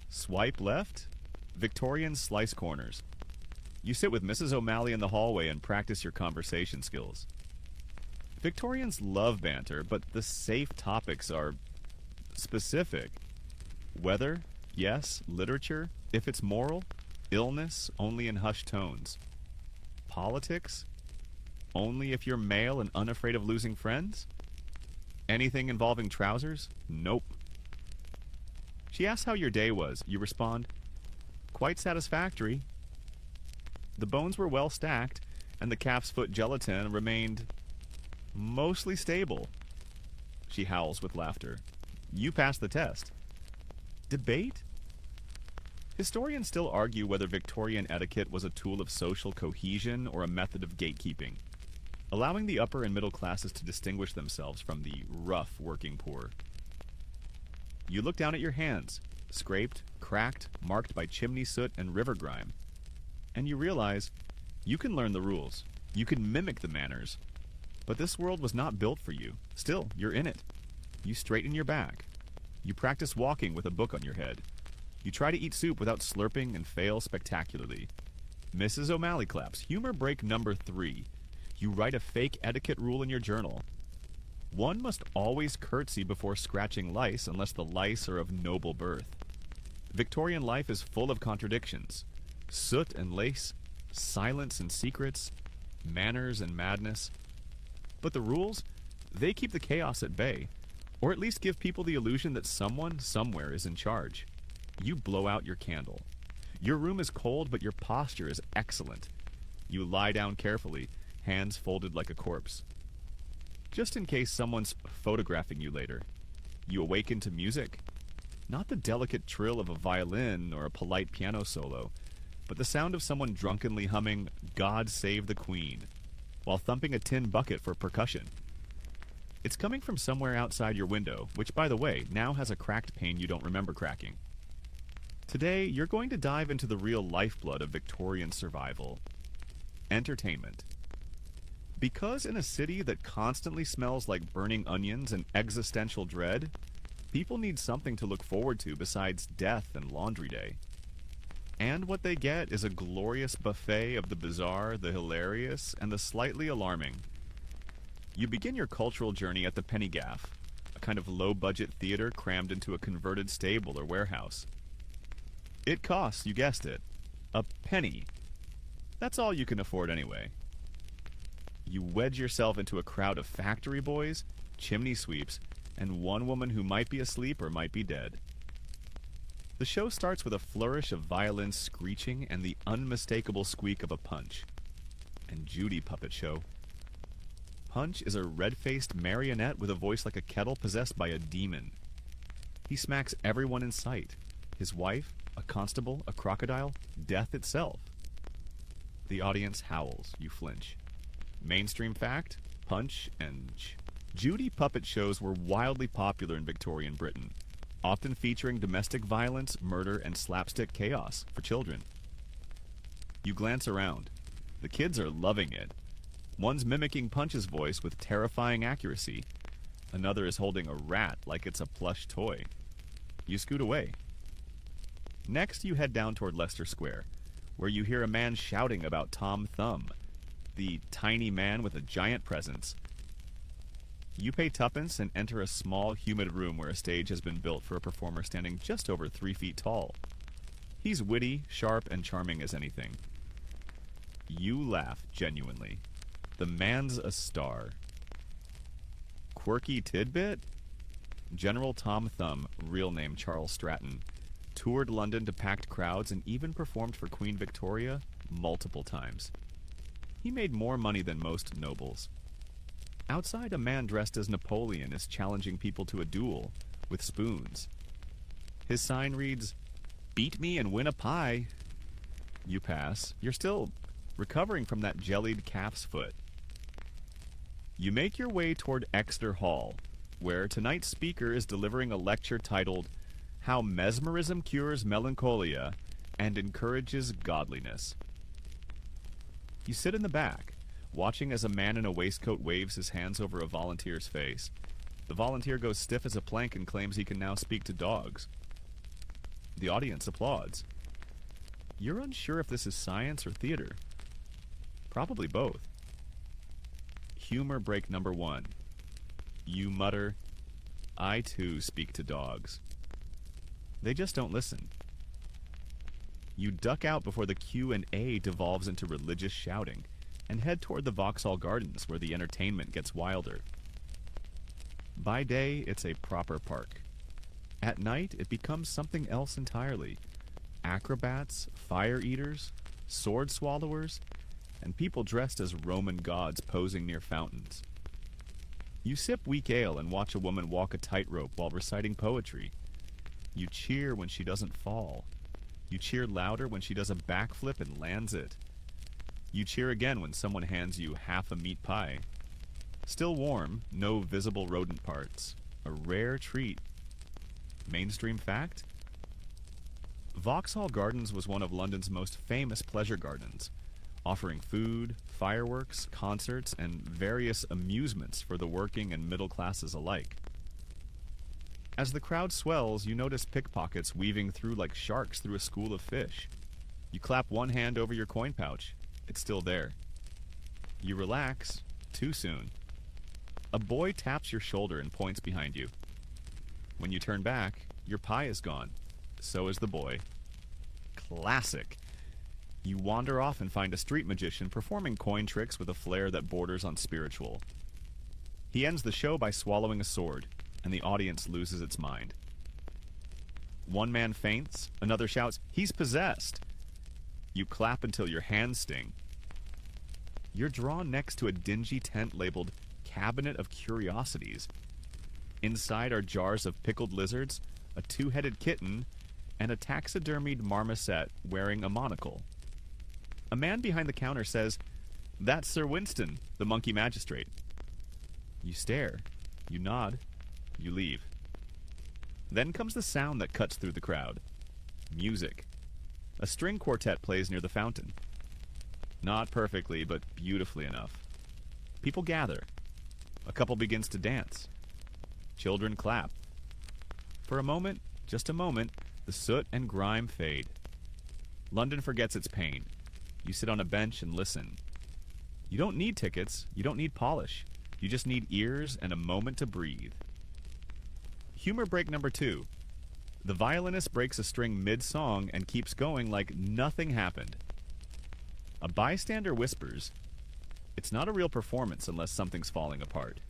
Swipe left? Victorian slice corners. You sit with Mrs. O'Malley in the hallway and practice your conversation skills. Victorians love banter, but the safe topics are specific. Weather, yes. Literature, if it's moral. Illness, only in hushed tones. Politics, only if you're male and unafraid of losing friends? Anything involving trousers? Nope. She asks how your day was. You respond, quite satisfactory. The bones were well stacked, and the calf's foot gelatin remained mostly stable. She howls with laughter. You passed the test. Debate? Historians still argue whether Victorian etiquette was a tool of social cohesion or a method of gatekeeping, allowing the upper and middle classes to distinguish themselves from the rough working poor. You look down at your hands, scraped, cracked, marked by chimney soot and river grime, and you realize you can learn the rules, you can mimic the manners, but this world was not built for you. Still, you're in it. You straighten your back. You practice walking with a book on your head. You try to eat soup without slurping and fail spectacularly. Mrs. O'Malley claps. Humor break number 3. You write a fake etiquette rule in your journal. One must always curtsy before scratching lice unless the lice are of noble birth. Victorian life is full of contradictions. Soot and lace, silence and secrets, manners and madness. But the rules, they keep the chaos at bay, or at least give people the illusion that someone, somewhere is in charge. You blow out your candle. Your room is cold, but your posture is excellent. You lie down carefully, hands folded like a corpse. Just in case someone's photographing you later. You awaken to music. Not the delicate trill of a violin or a polite piano solo, but the sound of someone drunkenly humming God Save the Queen, while thumping a tin bucket for percussion. It's coming from somewhere outside your window, which, by the way, now has a cracked pane you don't remember cracking. Today, you're going to dive into the real lifeblood of Victorian survival. Entertainment. Because in a city that constantly smells like burning onions and existential dread, people need something to look forward to besides death and laundry day. And what they get is a glorious buffet of the bizarre, the hilarious, and the slightly alarming. You begin your cultural journey at the Penny Gaff, a kind of low-budget theater crammed into a converted stable or warehouse. It costs, you guessed it, a penny. That's all you can afford anyway. You wedge yourself into a crowd of factory boys, chimney sweeps, and one woman who might be asleep or might be dead. The show starts with a flourish of violin screeching and the unmistakable squeak of a Punch. And Judy puppet show. Punch is a red-faced marionette with a voice like a kettle possessed by a demon. He smacks everyone in sight. His wife, a constable, a crocodile, death itself. The audience howls. You flinch. Mainstream fact, Punch and Judy puppet shows were wildly popular in Victorian Britain, often featuring domestic violence, murder, and slapstick chaos for children. You glance around. The kids are loving it. One's mimicking Punch's voice with terrifying accuracy. Another is holding a rat like it's a plush toy. You scoot away. Next, you head down toward Leicester Square, where you hear a man shouting about Tom Thumb, the tiny man with a giant presence. You pay tuppence and enter a small, humid room where a stage has been built for a performer standing just over 3 feet tall. He's witty, sharp, and charming as anything. You laugh genuinely. The man's a star. Quirky tidbit? General Tom Thumb, real name Charles Stratton, toured London to packed crowds and even performed for Queen Victoria multiple times. He made more money than most nobles. Outside, a man dressed as Napoleon is challenging people to a duel with spoons. His sign reads, "Beat me and win a pie." You pass. You're still recovering from that jellied calf's foot. You make your way toward Exeter Hall, where tonight's speaker is delivering a lecture titled How Mesmerism Cures Melancholia and Encourages Godliness. You sit in the back, watching as a man in a waistcoat waves his hands over a volunteer's face. The volunteer goes stiff as a plank and claims he can now speak to dogs. The audience applauds. You're unsure if this is science or theater. Probably both. Humor break number 1. You mutter, "I too speak to dogs." They just don't listen. You duck out before the Q&A devolves into religious shouting. and head toward the Vauxhall Gardens where the entertainment gets wilder. By day, it's a proper park. At night, it becomes something else entirely. Acrobats, fire eaters, sword swallowers, and people dressed as Roman gods posing near fountains. You sip weak ale and watch a woman walk a tightrope while reciting poetry. You cheer when she doesn't fall. You cheer louder when she does a backflip and lands it. You cheer again when someone hands you half a meat pie. Still warm, no visible rodent parts. A rare treat. Mainstream fact? Vauxhall Gardens was one of London's most famous pleasure gardens, offering food, fireworks, concerts, and various amusements for the working and middle classes alike. As the crowd swells, you notice pickpockets weaving through like sharks through a school of fish. You clap one hand over your coin pouch. It's still there. You relax, too soon. A boy taps your shoulder and points behind you. When you turn back, your pie is gone. So is the boy. Classic. You wander off and find a street magician performing coin tricks with a flair that borders on spiritual. He ends the show by swallowing a sword, and the audience loses its mind. One man faints, another shouts, "He's possessed!" You clap until your hands sting. You're drawn next to a dingy tent labeled Cabinet of Curiosities. Inside are jars of pickled lizards, a two-headed kitten, and a taxidermied marmoset wearing a monocle. A man behind the counter says, "That's Sir Winston, the monkey magistrate." You stare, you nod, you leave. Then comes the sound that cuts through the crowd. Music. A string quartet plays near the fountain. Not perfectly, but beautifully enough. People gather. A couple begins to dance. Children clap. For a moment, just a moment, the soot and grime fade. London forgets its pain. You sit on a bench and listen. You don't need tickets. You don't need polish. You just need ears and a moment to breathe. Humor break number 2. The violinist breaks a string mid-song and keeps going like nothing happened. A bystander whispers, "It's not a real performance unless something's falling apart."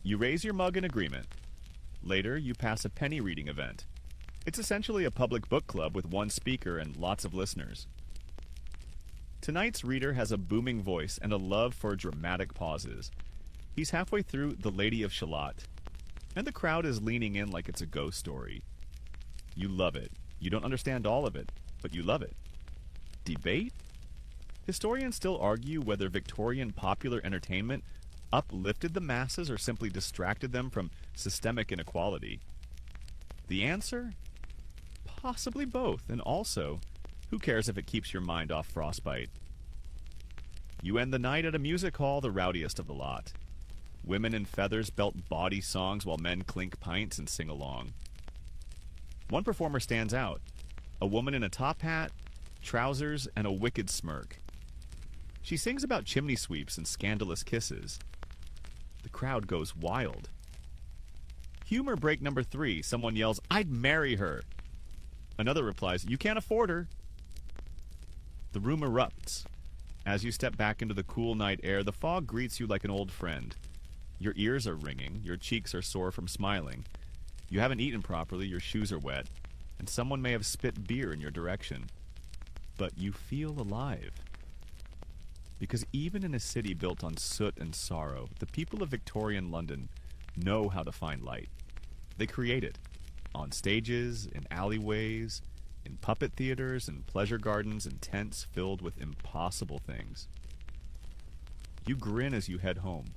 You raise your mug in agreement. Later, you pass a penny reading event. It's essentially a public book club with one speaker and lots of listeners. Tonight's reader has a booming voice and a love for dramatic pauses. He's halfway through The Lady of Shalott, and the crowd is leaning in like it's a ghost story. You love it. You don't understand all of it, but you love it. Debate? Historians still argue whether Victorian popular entertainment uplifted the masses or simply distracted them from systemic inequality. The answer? Possibly both, and also, who cares if it keeps your mind off frostbite? You end the night at a music hall, the rowdiest of the lot. Women in feathers belt bawdy songs while men clink pints and sing along. One performer stands out. A woman in a top hat, trousers, and a wicked smirk. She sings about chimney sweeps and scandalous kisses. The crowd goes wild. Humor break number 3. Someone yells, "I'd marry her." Another replies, "You can't afford her." The room erupts. As you step back into the cool night air, the fog greets you like an old friend. Your ears are ringing, your cheeks are sore from smiling. You haven't eaten properly, your shoes are wet, and someone may have spit beer in your direction. But you feel alive. Because even in a city built on soot and sorrow, the people of Victorian London know how to find light. They create it. On stages, in alleyways, in puppet theaters, and pleasure gardens, and tents filled with impossible things. You grin as you head home,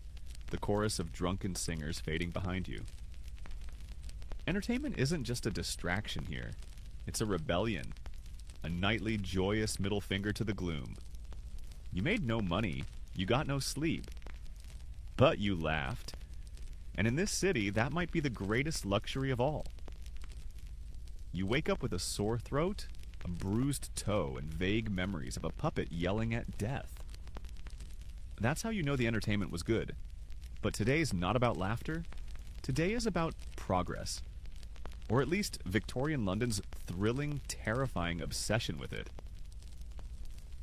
the chorus of drunken singers fading behind you. Entertainment isn't just a distraction here. It's a rebellion. A nightly, joyous middle finger to the gloom. You made no money. You got no sleep. But you laughed. And in this city, that might be the greatest luxury of all. You wake up with a sore throat, a bruised toe, and vague memories of a puppet yelling at death. That's how you know the entertainment was good. But today's not about laughter. Today is about progress. Or at least Victorian London's thrilling, terrifying obsession with it.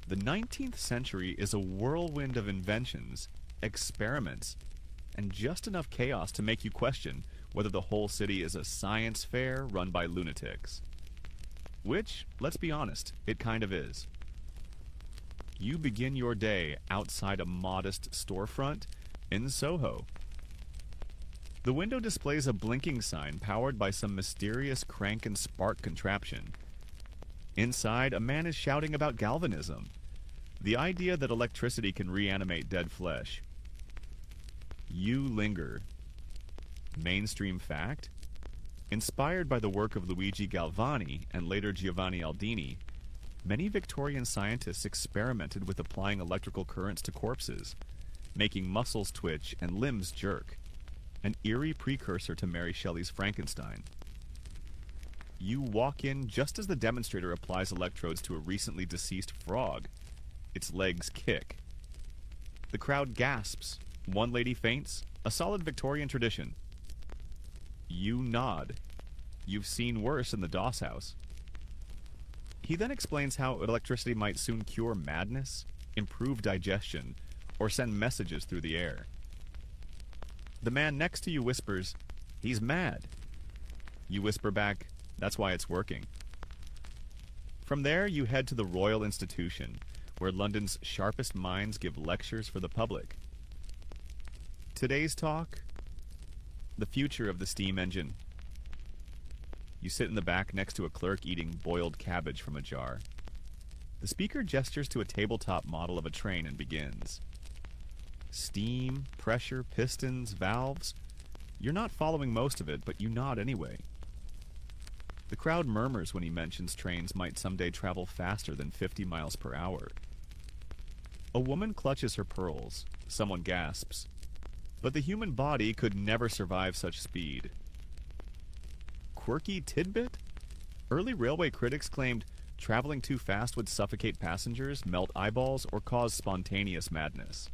The 19th century is a whirlwind of inventions, experiments, and just enough chaos to make you question whether the whole city is a science fair run by lunatics. Which, let's be honest, it kind of is. You begin your day outside a modest storefront in Soho. The window displays a blinking sign powered by some mysterious crank and spark contraption. Inside, a man is shouting about galvanism, the idea that electricity can reanimate dead flesh. You linger. Mainstream fact? Inspired by the work of Luigi Galvani and later Giovanni Aldini, many Victorian scientists experimented with applying electrical currents to corpses, making muscles twitch and limbs jerk, an eerie precursor to Mary Shelley's Frankenstein. You walk in just as the demonstrator applies electrodes to a recently deceased frog. Its legs kick. The crowd gasps. One lady faints. A solid Victorian tradition. You nod. You've seen worse in the Doss house. He then explains how electricity might soon cure madness, improve digestion, or send messages through the air. The man next to you whispers, "He's mad." You whisper back, "That's why it's working." From there, you head to the Royal Institution, where London's sharpest minds give lectures for the public. Today's talk: the future of the steam engine. You sit in the back next to a clerk eating boiled cabbage from a jar. The speaker gestures to a tabletop model of a train and begins. Steam, pressure, pistons, valves. You're not following most of it, but you nod anyway. The crowd murmurs when he mentions trains might someday travel faster than 50 miles per hour. A woman clutches her pearls. Someone gasps. But the human body could never survive such speed. Quirky tidbit? Early railway critics claimed traveling too fast would suffocate passengers, melt eyeballs, or cause spontaneous madness.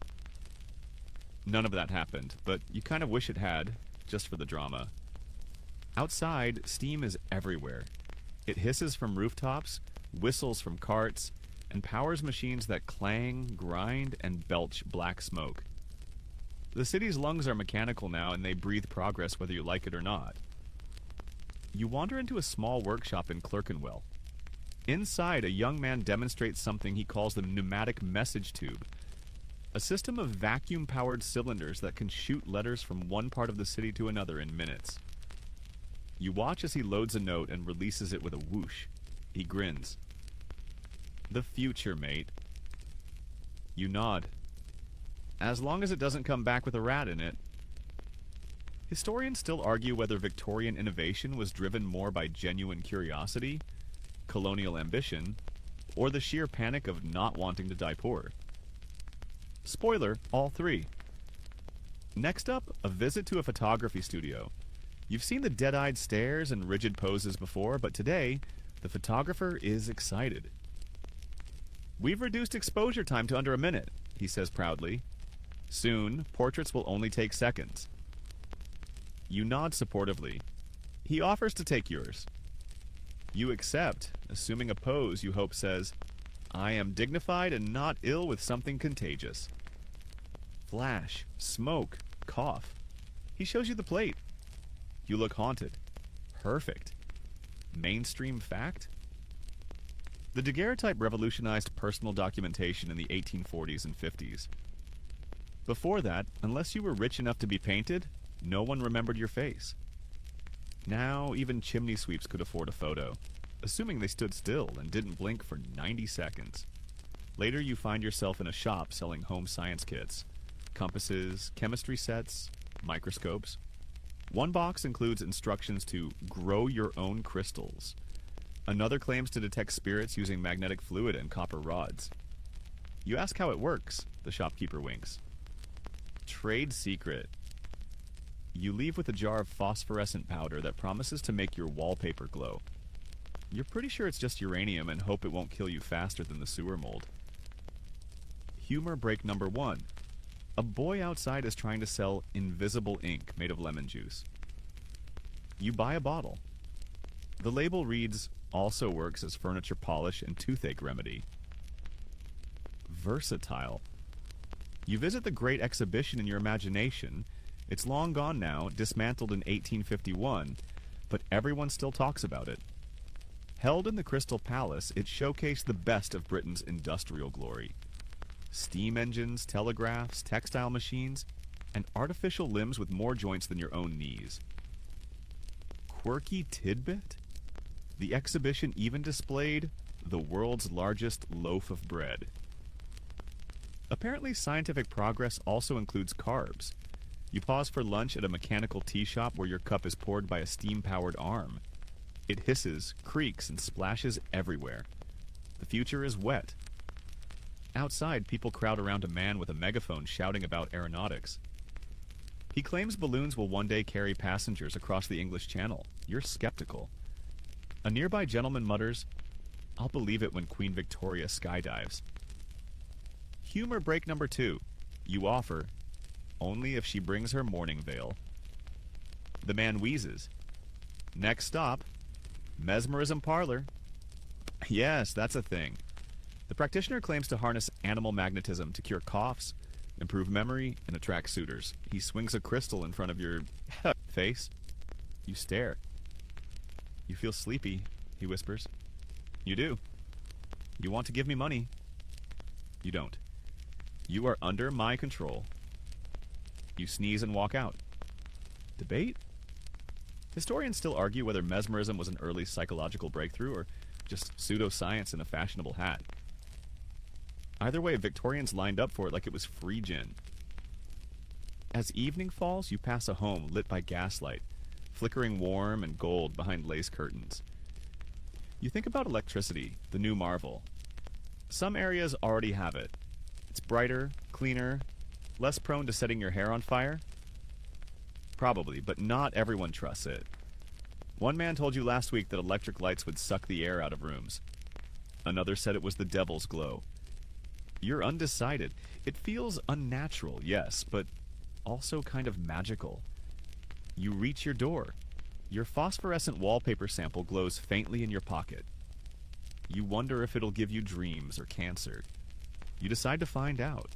None of that happened, but you kind of wish it had, just for the drama. Outside, steam is everywhere. It hisses from rooftops, whistles from carts, and powers machines that clang, grind, and belch black smoke. The city's lungs are mechanical now, and they breathe progress whether you like it or not. You wander into a small workshop in Clerkenwell. Inside, a young man demonstrates something he calls the pneumatic message tube, a system of vacuum-powered cylinders that can shoot letters from one part of the city to another in minutes. You watch as he loads a note and releases it with a whoosh. He grins. The future, mate. You nod. As long as it doesn't come back with a rat in it. Historians still argue whether Victorian innovation was driven more by genuine curiosity, colonial ambition, or the sheer panic of not wanting to die poor. Spoiler, all three. Next up, a visit to a photography studio. You've seen the dead-eyed stares and rigid poses before, but today, the photographer is excited. "We've reduced exposure time to under a minute," he says proudly. "Soon, portraits will only take seconds." You nod supportively. He offers to take yours. You accept, assuming a pose you hope says, "I am dignified and not ill with something contagious." Flash, smoke, cough. He shows you the plate. You look haunted. Perfect. Mainstream fact? The daguerreotype revolutionized personal documentation in the 1840s and 50s. Before that, unless you were rich enough to be painted, no one remembered your face. Now, even chimney sweeps could afford a photo, assuming they stood still and didn't blink for 90 seconds. Later, you find yourself in a shop selling home science kits, compasses, chemistry sets, microscopes. One box includes instructions to grow your own crystals. Another claims to detect spirits using magnetic fluid and copper rods. You ask how it works. The shopkeeper winks. Trade secret. You leave with a jar of phosphorescent powder that promises to make your wallpaper glow. You're pretty sure it's just uranium and hope it won't kill you faster than the sewer mold. Humor break number 1. A boy outside is trying to sell invisible ink made of lemon juice. You buy a bottle. The label reads, "Also works as furniture polish and toothache remedy." versatile. You visit the Great Exhibition in your imagination. It's long gone now, dismantled in 1851, but everyone still talks about it. Held in the Crystal Palace, it showcased the best of Britain's industrial glory. Steam engines, telegraphs, textile machines, and artificial limbs with more joints than your own knees. Quirky tidbit? The exhibition even displayed the world's largest loaf of bread. Apparently, scientific progress also includes carbs. You pause for lunch at a mechanical tea shop where your cup is poured by a steam-powered arm. It hisses, creaks, and splashes everywhere. The future is wet. Outside, people crowd around a man with a megaphone shouting about aeronautics. He claims balloons will one day carry passengers across the English Channel. You're skeptical. A nearby gentleman mutters, "I'll believe it when Queen Victoria skydives." Humor break number 2. You offer, only if she brings her mourning veil. The man wheezes. Next stop, mesmerism parlor. Yes, that's a thing. The practitioner claims to harness animal magnetism to cure coughs, improve memory, and attract suitors. He swings a crystal in front of your face. You stare. You feel sleepy, he whispers. You do. You want to give me money. You don't. You are under my control. You sneeze and walk out. Debate? Historians still argue whether mesmerism was an early psychological breakthrough or just pseudoscience in a fashionable hat. Either way, Victorians lined up for it like it was free gin. As evening falls, you pass a home lit by gaslight, flickering warm and gold behind lace curtains. You think about electricity, the new marvel. Some areas already have it. It's brighter, cleaner, less prone to setting your hair on fire? Probably, but not everyone trusts it. One man told you last week that electric lights would suck the air out of rooms. Another said it was the devil's glow. You're undecided. It feels unnatural, yes, but also kind of magical. You reach your door. Your phosphorescent wallpaper sample glows faintly in your pocket. You wonder if it'll give you dreams or cancer. You decide to find out.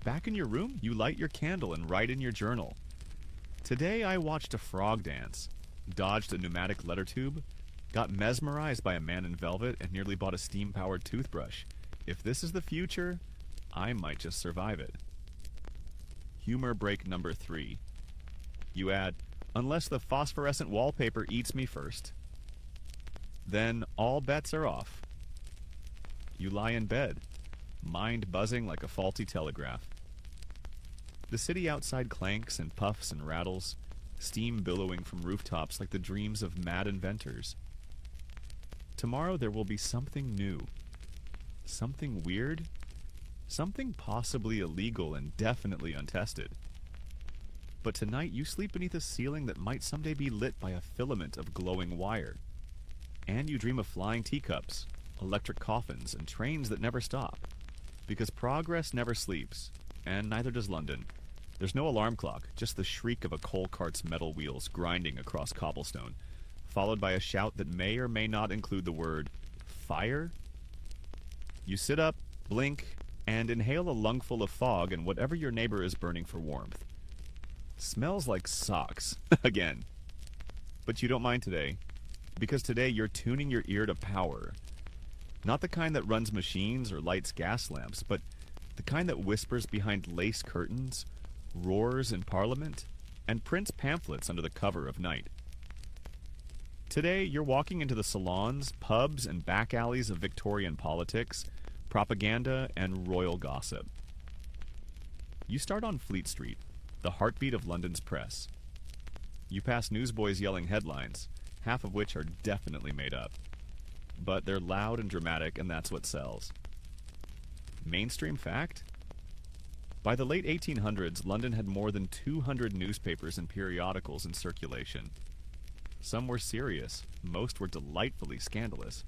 Back in your room, you light your candle and write in your journal. Today I watched a frog dance, dodged a pneumatic letter tube, got mesmerized by a man in velvet, and nearly bought a steam-powered toothbrush. If this is the future, I might just survive it. Humor break number 3. You add, unless the phosphorescent wallpaper eats me first. Then all bets are off. You lie in bed, mind buzzing like a faulty telegraph. The city outside clanks and puffs and rattles, steam billowing from rooftops like the dreams of mad inventors. Tomorrow there will be something new. Something weird. Something possibly illegal and definitely untested. But tonight you sleep beneath a ceiling that might someday be lit by a filament of glowing wire. And you dream of flying teacups, electric coffins, and trains that never stop. Because progress never sleeps, and neither does London. There's no alarm clock, just the shriek of a coal cart's metal wheels grinding across cobblestone, followed by a shout that may or may not include the word fire. You sit up, blink, and inhale a lungful of fog and whatever your neighbor is burning for warmth. Smells like socks, again. But you don't mind today, because today you're tuning your ear to power. Not the kind that runs machines or lights gas lamps, but the kind that whispers behind lace curtains, roars in Parliament, and prints pamphlets under the cover of night. Today, you're walking into the salons, pubs, and back alleys of Victorian politics, propaganda, and royal gossip. You start on Fleet Street, the heartbeat of London's press. You pass newsboys yelling headlines, half of which are definitely made up. But they're loud and dramatic, and that's what sells. Mainstream fact? By the late 1800s, London had more than 200 newspapers and periodicals in circulation. Some were serious, most were delightfully scandalous.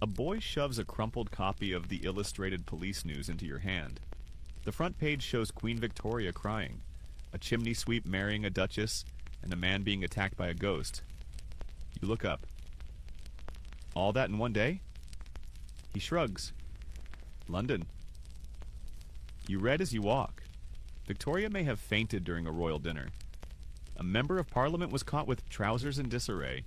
A boy shoves a crumpled copy of the Illustrated Police News into your hand. The front page shows Queen Victoria crying, a chimney sweep marrying a duchess, and a man being attacked by a ghost. You look up. All that in one day? He shrugs. London. You read as you walk. Victoria may have fainted during a royal dinner. A member of parliament was caught with trousers in disarray.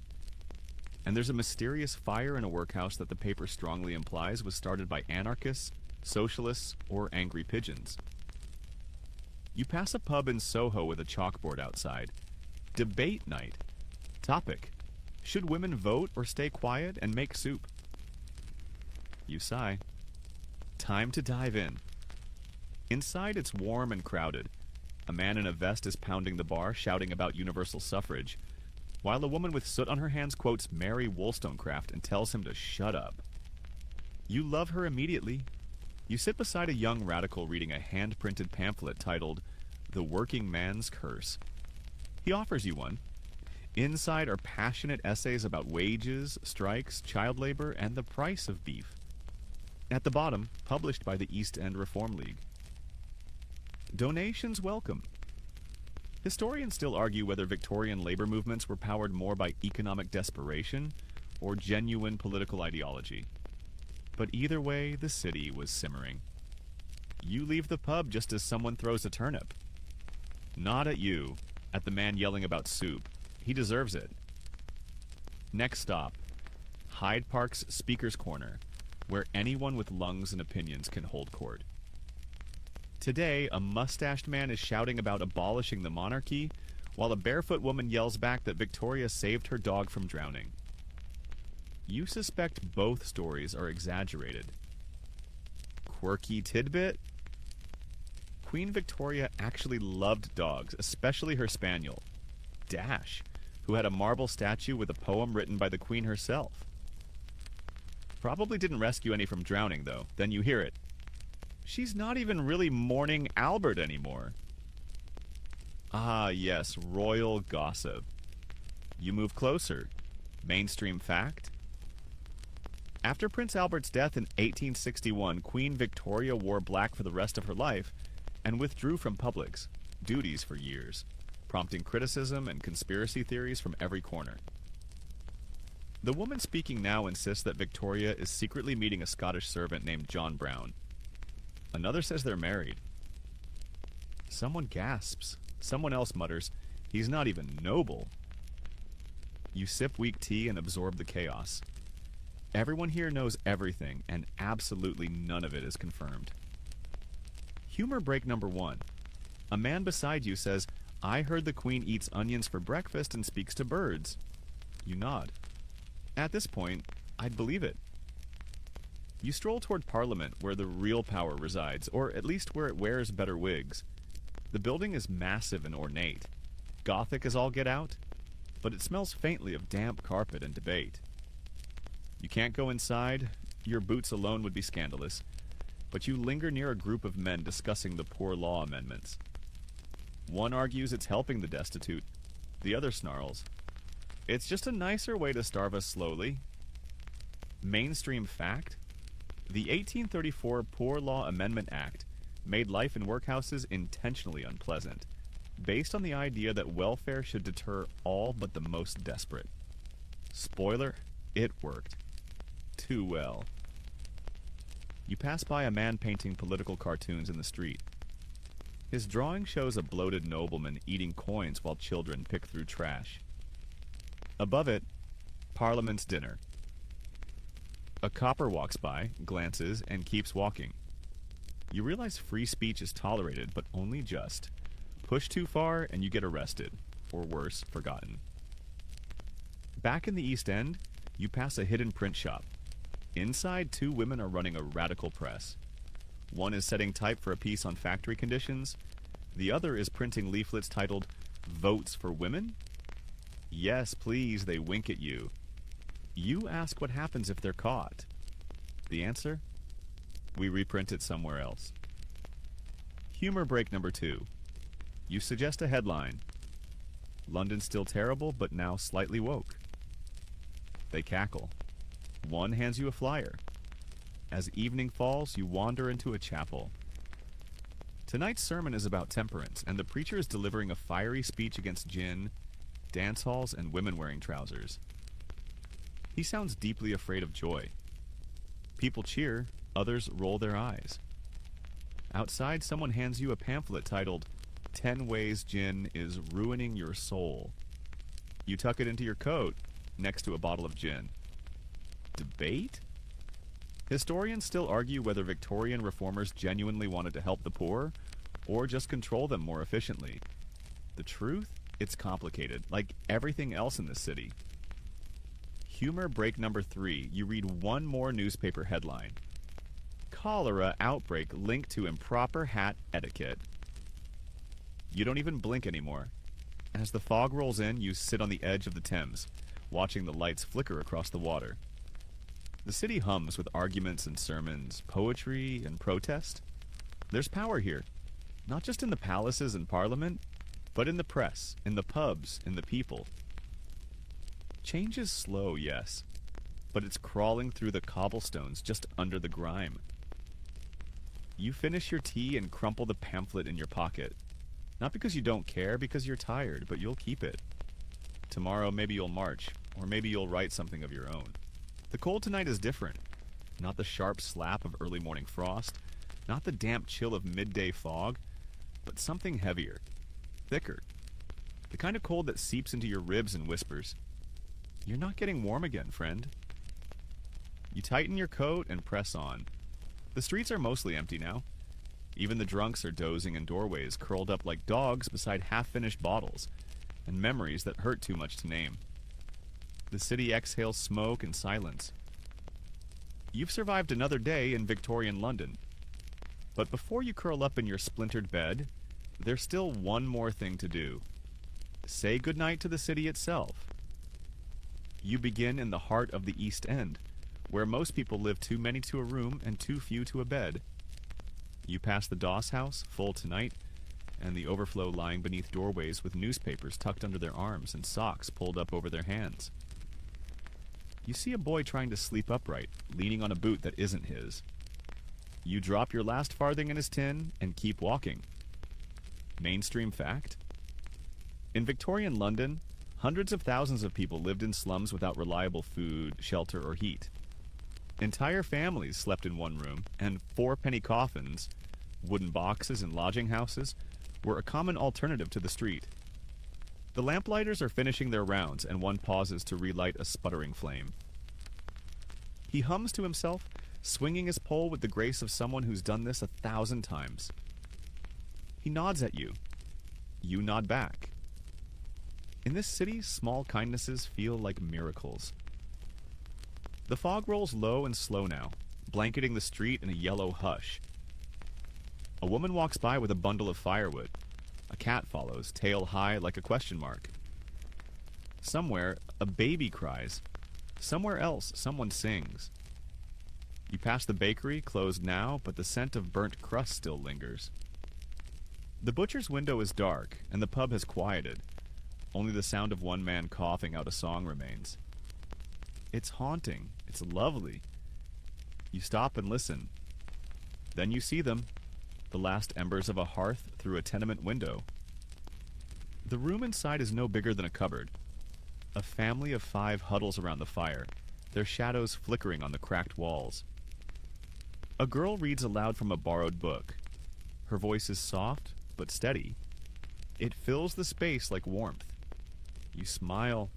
And there's a mysterious fire in a workhouse that the paper strongly implies was started by anarchists, socialists, or angry pigeons. You pass a pub in Soho with a chalkboard outside. Debate night. Topic: should women vote or stay quiet and make soup? You sigh. Time to dive in. Inside, it's warm and crowded. A man in a vest is pounding the bar, shouting about universal suffrage, while a woman with soot on her hands quotes Mary Wollstonecraft and tells him to shut up. You love her immediately. You sit beside a young radical reading a hand-printed pamphlet titled The Working Man's Curse. He offers you one. Inside are passionate essays about wages, strikes, child labor, and the price of beef. At the bottom, published by the East End Reform League. Donations welcome. Historians still argue whether Victorian labor movements were powered more by economic desperation or genuine political ideology. But either way, the city was simmering. You leave the pub just as someone throws a turnip. Not at you, at the man yelling about soup. He deserves it. Next stop, Hyde Park's Speaker's Corner, where anyone with lungs and opinions can hold court. Today, a mustached man is shouting about abolishing the monarchy, while a barefoot woman yells back that Victoria saved her dog from drowning. You suspect both stories are exaggerated. Quirky tidbit? Queen Victoria actually loved dogs, especially her spaniel, Dash, who had a marble statue with a poem written by the Queen herself. Probably didn't rescue any from drowning, though. Then you hear it. She's not even really mourning Albert anymore. Ah, yes, royal gossip. You move closer. Mainstream fact? After Prince Albert's death in 1861, Queen Victoria wore black for the rest of her life and withdrew from Publix duties for years, prompting criticism and conspiracy theories from every corner. The woman speaking now insists that Victoria is secretly meeting a Scottish servant named John Brown. Another says they're married. Someone gasps. Someone else mutters, "He's not even noble." You sip weak tea and absorb the chaos. Everyone here knows everything, and absolutely none of it is confirmed. Humor break number 1. A man beside you says, "I heard the Queen eats onions for breakfast and speaks to birds." You nod. At this point, I'd believe it. You stroll toward Parliament, where the real power resides, or at least where it wears better wigs. The building is massive and ornate. Gothic as all get out, but it smells faintly of damp carpet and debate. You can't go inside. Your boots alone would be scandalous. But you linger near a group of men discussing the Poor Law amendments. One argues it's helping the destitute. The other snarls, "It's just a nicer way to starve us slowly." Mainstream fact? The 1834 Poor Law Amendment Act made life in workhouses intentionally unpleasant, based on the idea that welfare should deter all but the most desperate. Spoiler, it worked. Too well. You pass by a man painting political cartoons in the street. His drawing shows a bloated nobleman eating coins while children pick through trash. Above it, Parliament's dinner. A copper walks by, glances, and keeps walking. You realize free speech is tolerated, but only just. Push too far and you get arrested, or worse, forgotten. Back in the East End, you pass a hidden print shop. Inside, 2 women are running a radical press. One is setting type for a piece on factory conditions. The other is printing leaflets titled, "Votes for Women?" Yes, please, they wink at you. You ask what happens if they're caught. The answer? We reprint it somewhere else. Humor break number 2. You suggest a headline. London's still terrible, but now slightly woke. They cackle. One hands you a flyer. As evening falls, you wander into a chapel. Tonight's sermon is about temperance, and the preacher is delivering a fiery speech against gin, dance halls, and women wearing trousers. He sounds deeply afraid of joy. People cheer, others roll their eyes. Outside, someone hands you a pamphlet titled 10 Ways Gin is Ruining Your Soul. You tuck it into your coat next to a bottle of gin. Debate? Historians still argue whether Victorian reformers genuinely wanted to help the poor or just control them more efficiently. The truth? It's complicated, like everything else in this city. Humor break number 3. You read one more newspaper headline. Cholera outbreak linked to improper hat etiquette. You don't even blink anymore. As the fog rolls in, you sit on the edge of the Thames, watching the lights flicker across the water. The city hums with arguments and sermons, poetry and protest. There's power here, not just in the palaces and parliament, but in the press, in the pubs, in the people. Change is slow, yes, but it's crawling through the cobblestones just under the grime. You finish your tea and crumple the pamphlet in your pocket. Not because you don't care, because you're tired, but you'll keep it. Tomorrow maybe you'll march, or maybe you'll write something of your own. The cold tonight is different. Not the sharp slap of early morning frost, not the damp chill of midday fog, but something heavier, thicker. The kind of cold that seeps into your ribs and whispers, "You're not getting warm again, friend." You tighten your coat and press on. The streets are mostly empty now. Even the drunks are dozing in doorways, curled up like dogs beside half-finished bottles, and memories that hurt too much to name. The city exhales smoke and silence. You've survived another day in Victorian London. But before you curl up in your splintered bed, there's still one more thing to do. Say goodnight to the city itself. You begin in the heart of the East End, where most people live too many to a room and too few to a bed. You pass the Doss House, full tonight, and the overflow lying beneath doorways with newspapers tucked under their arms and socks pulled up over their hands. You see a boy trying to sleep upright, leaning on a boot that isn't his. You drop your last farthing in his tin and keep walking. Mainstream fact? In Victorian London, hundreds of thousands of people lived in slums without reliable food, shelter, or heat. Entire families slept in one room, and 4-penny coffins, wooden boxes in lodging houses, were a common alternative to the street. The lamplighters are finishing their rounds, and one pauses to relight a sputtering flame. He hums to himself, swinging his pole with the grace of someone who's done this 1,000 times. He nods at you. You nod back. In this city, small kindnesses feel like miracles. The fog rolls low and slow now, blanketing the street in a yellow hush. A woman walks by with a bundle of firewood. A cat follows, tail high like a question mark. Somewhere, a baby cries. Somewhere else, someone sings. You pass the bakery, closed now, but the scent of burnt crust still lingers. The butcher's window is dark, and the pub has quieted. Only the sound of one man coughing out a song remains. It's haunting. It's lovely. You stop and listen. Then you see them, the last embers of a hearth through a tenement window. The room inside is no bigger than a cupboard. A family of 5 huddles around the fire, their shadows flickering on the cracked walls. A girl reads aloud from a borrowed book. Her voice is soft, but steady. It fills the space like warmth. You smile.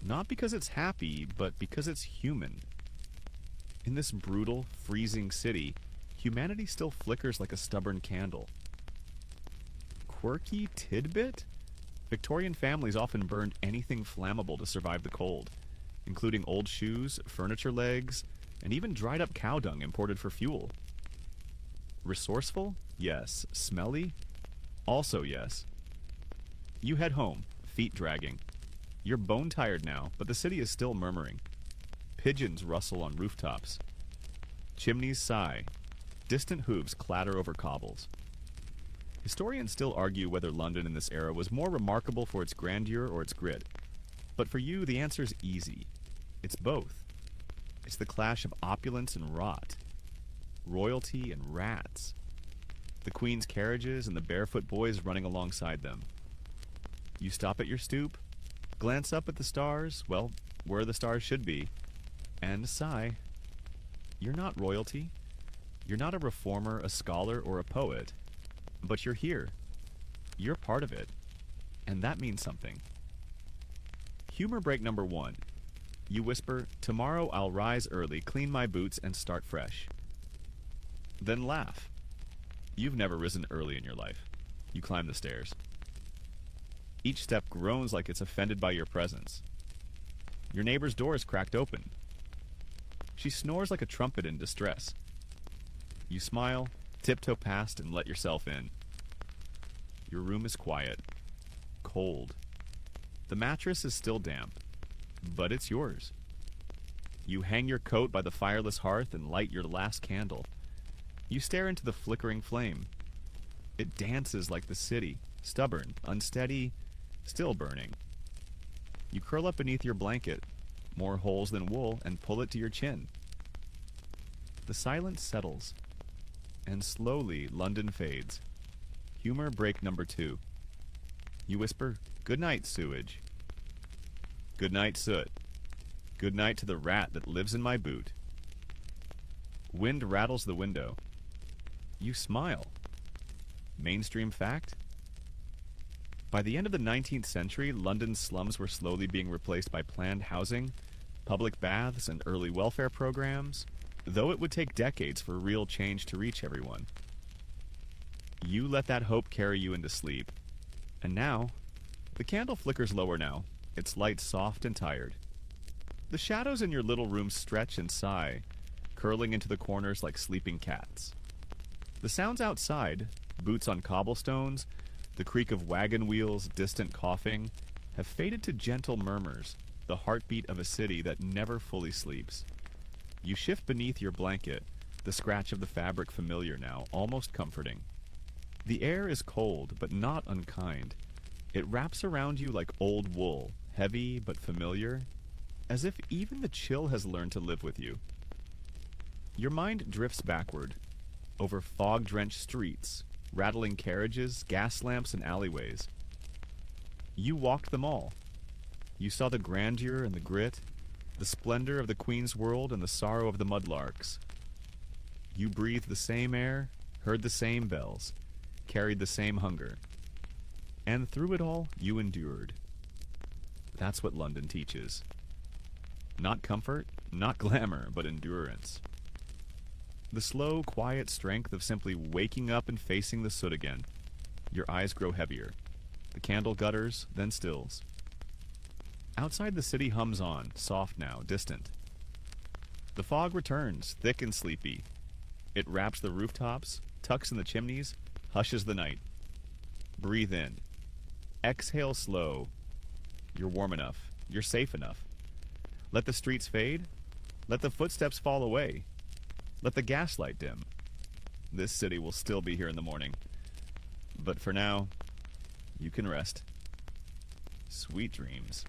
Not because it's happy, but because it's human. In this brutal, freezing city, humanity still flickers like a stubborn candle. Quirky tidbit? Victorian families often burned anything flammable to survive the cold, including old shoes, furniture legs, and even dried-up cow dung imported for fuel. Resourceful? Yes. Smelly? Also yes. You head home, feet dragging. You're bone-tired now, but the city is still murmuring. Pigeons rustle on rooftops. Chimneys sigh. Distant hooves clatter over cobbles. Historians still argue whether London in this era was more remarkable for its grandeur or its grit. But for you, the answer's easy. It's both. It's the clash of opulence and rot. Royalty and rats. The Queen's carriages and the barefoot boys running alongside them. You stop at your stoop, glance up at the stars, well, where the stars should be, and sigh. You're not royalty. You're not a reformer, a scholar, or a poet, but you're here. You're part of it, and that means something. Humor break number 1. You whisper, "Tomorrow I'll rise early, clean my boots, and start fresh." Then laugh. You've never risen early in your life. You climb the stairs. Each step groans like it's offended by your presence. Your neighbor's door is cracked open. She snores like a trumpet in distress. You smile, tiptoe past, and let yourself in. Your room is quiet, cold. The mattress is still damp, but it's yours. You hang your coat by the fireless hearth and light your last candle. You stare into the flickering flame. It dances like the city, stubborn, unsteady, still burning. You curl up beneath your blanket, more holes than wool, and pull it to your chin. The silence settles, and slowly London fades. Humor break number 2. You whisper, "Good night, sewage." "Good night, soot." "Good night to the rat that lives in my boot." Wind rattles the window. You smile. Mainstream fact? By the end of the 19th century, London's slums were slowly being replaced by planned housing, public baths, and early welfare programs, though it would take decades for real change to reach everyone. You let that hope carry you into sleep. And now, the candle flickers lower now, its light soft and tired. The shadows in your little room stretch and sigh, curling into the corners like sleeping cats. The sounds outside, boots on cobblestones, the creak of wagon wheels, distant coughing, have faded to gentle murmurs, the heartbeat of a city that never fully sleeps. You shift beneath your blanket, the scratch of the fabric familiar now, almost comforting. The air is cold, but not unkind. It wraps around you like old wool, heavy but familiar, as if even the chill has learned to live with you. Your mind drifts backward, over fog-drenched streets, rattling carriages, gas lamps, and alleyways. You walked them all. You saw the grandeur and the grit, the splendor of the Queen's world and the sorrow of the mudlarks. You breathed the same air, heard the same bells, carried the same hunger. And through it all, you endured. That's what London teaches. Not comfort, not glamour, but endurance. The slow, quiet strength of simply waking up and facing the soot again. Your eyes grow heavier. The candle gutters, then stills. Outside the city hums on, soft now, distant. The fog returns, thick and sleepy. It wraps the rooftops, tucks in the chimneys, hushes the night. Breathe in. Exhale slow. You're warm enough. You're safe enough. Let the streets fade. Let the footsteps fall away. Let the gaslight dim. This city will still be here in the morning. But for now, you can rest. Sweet dreams.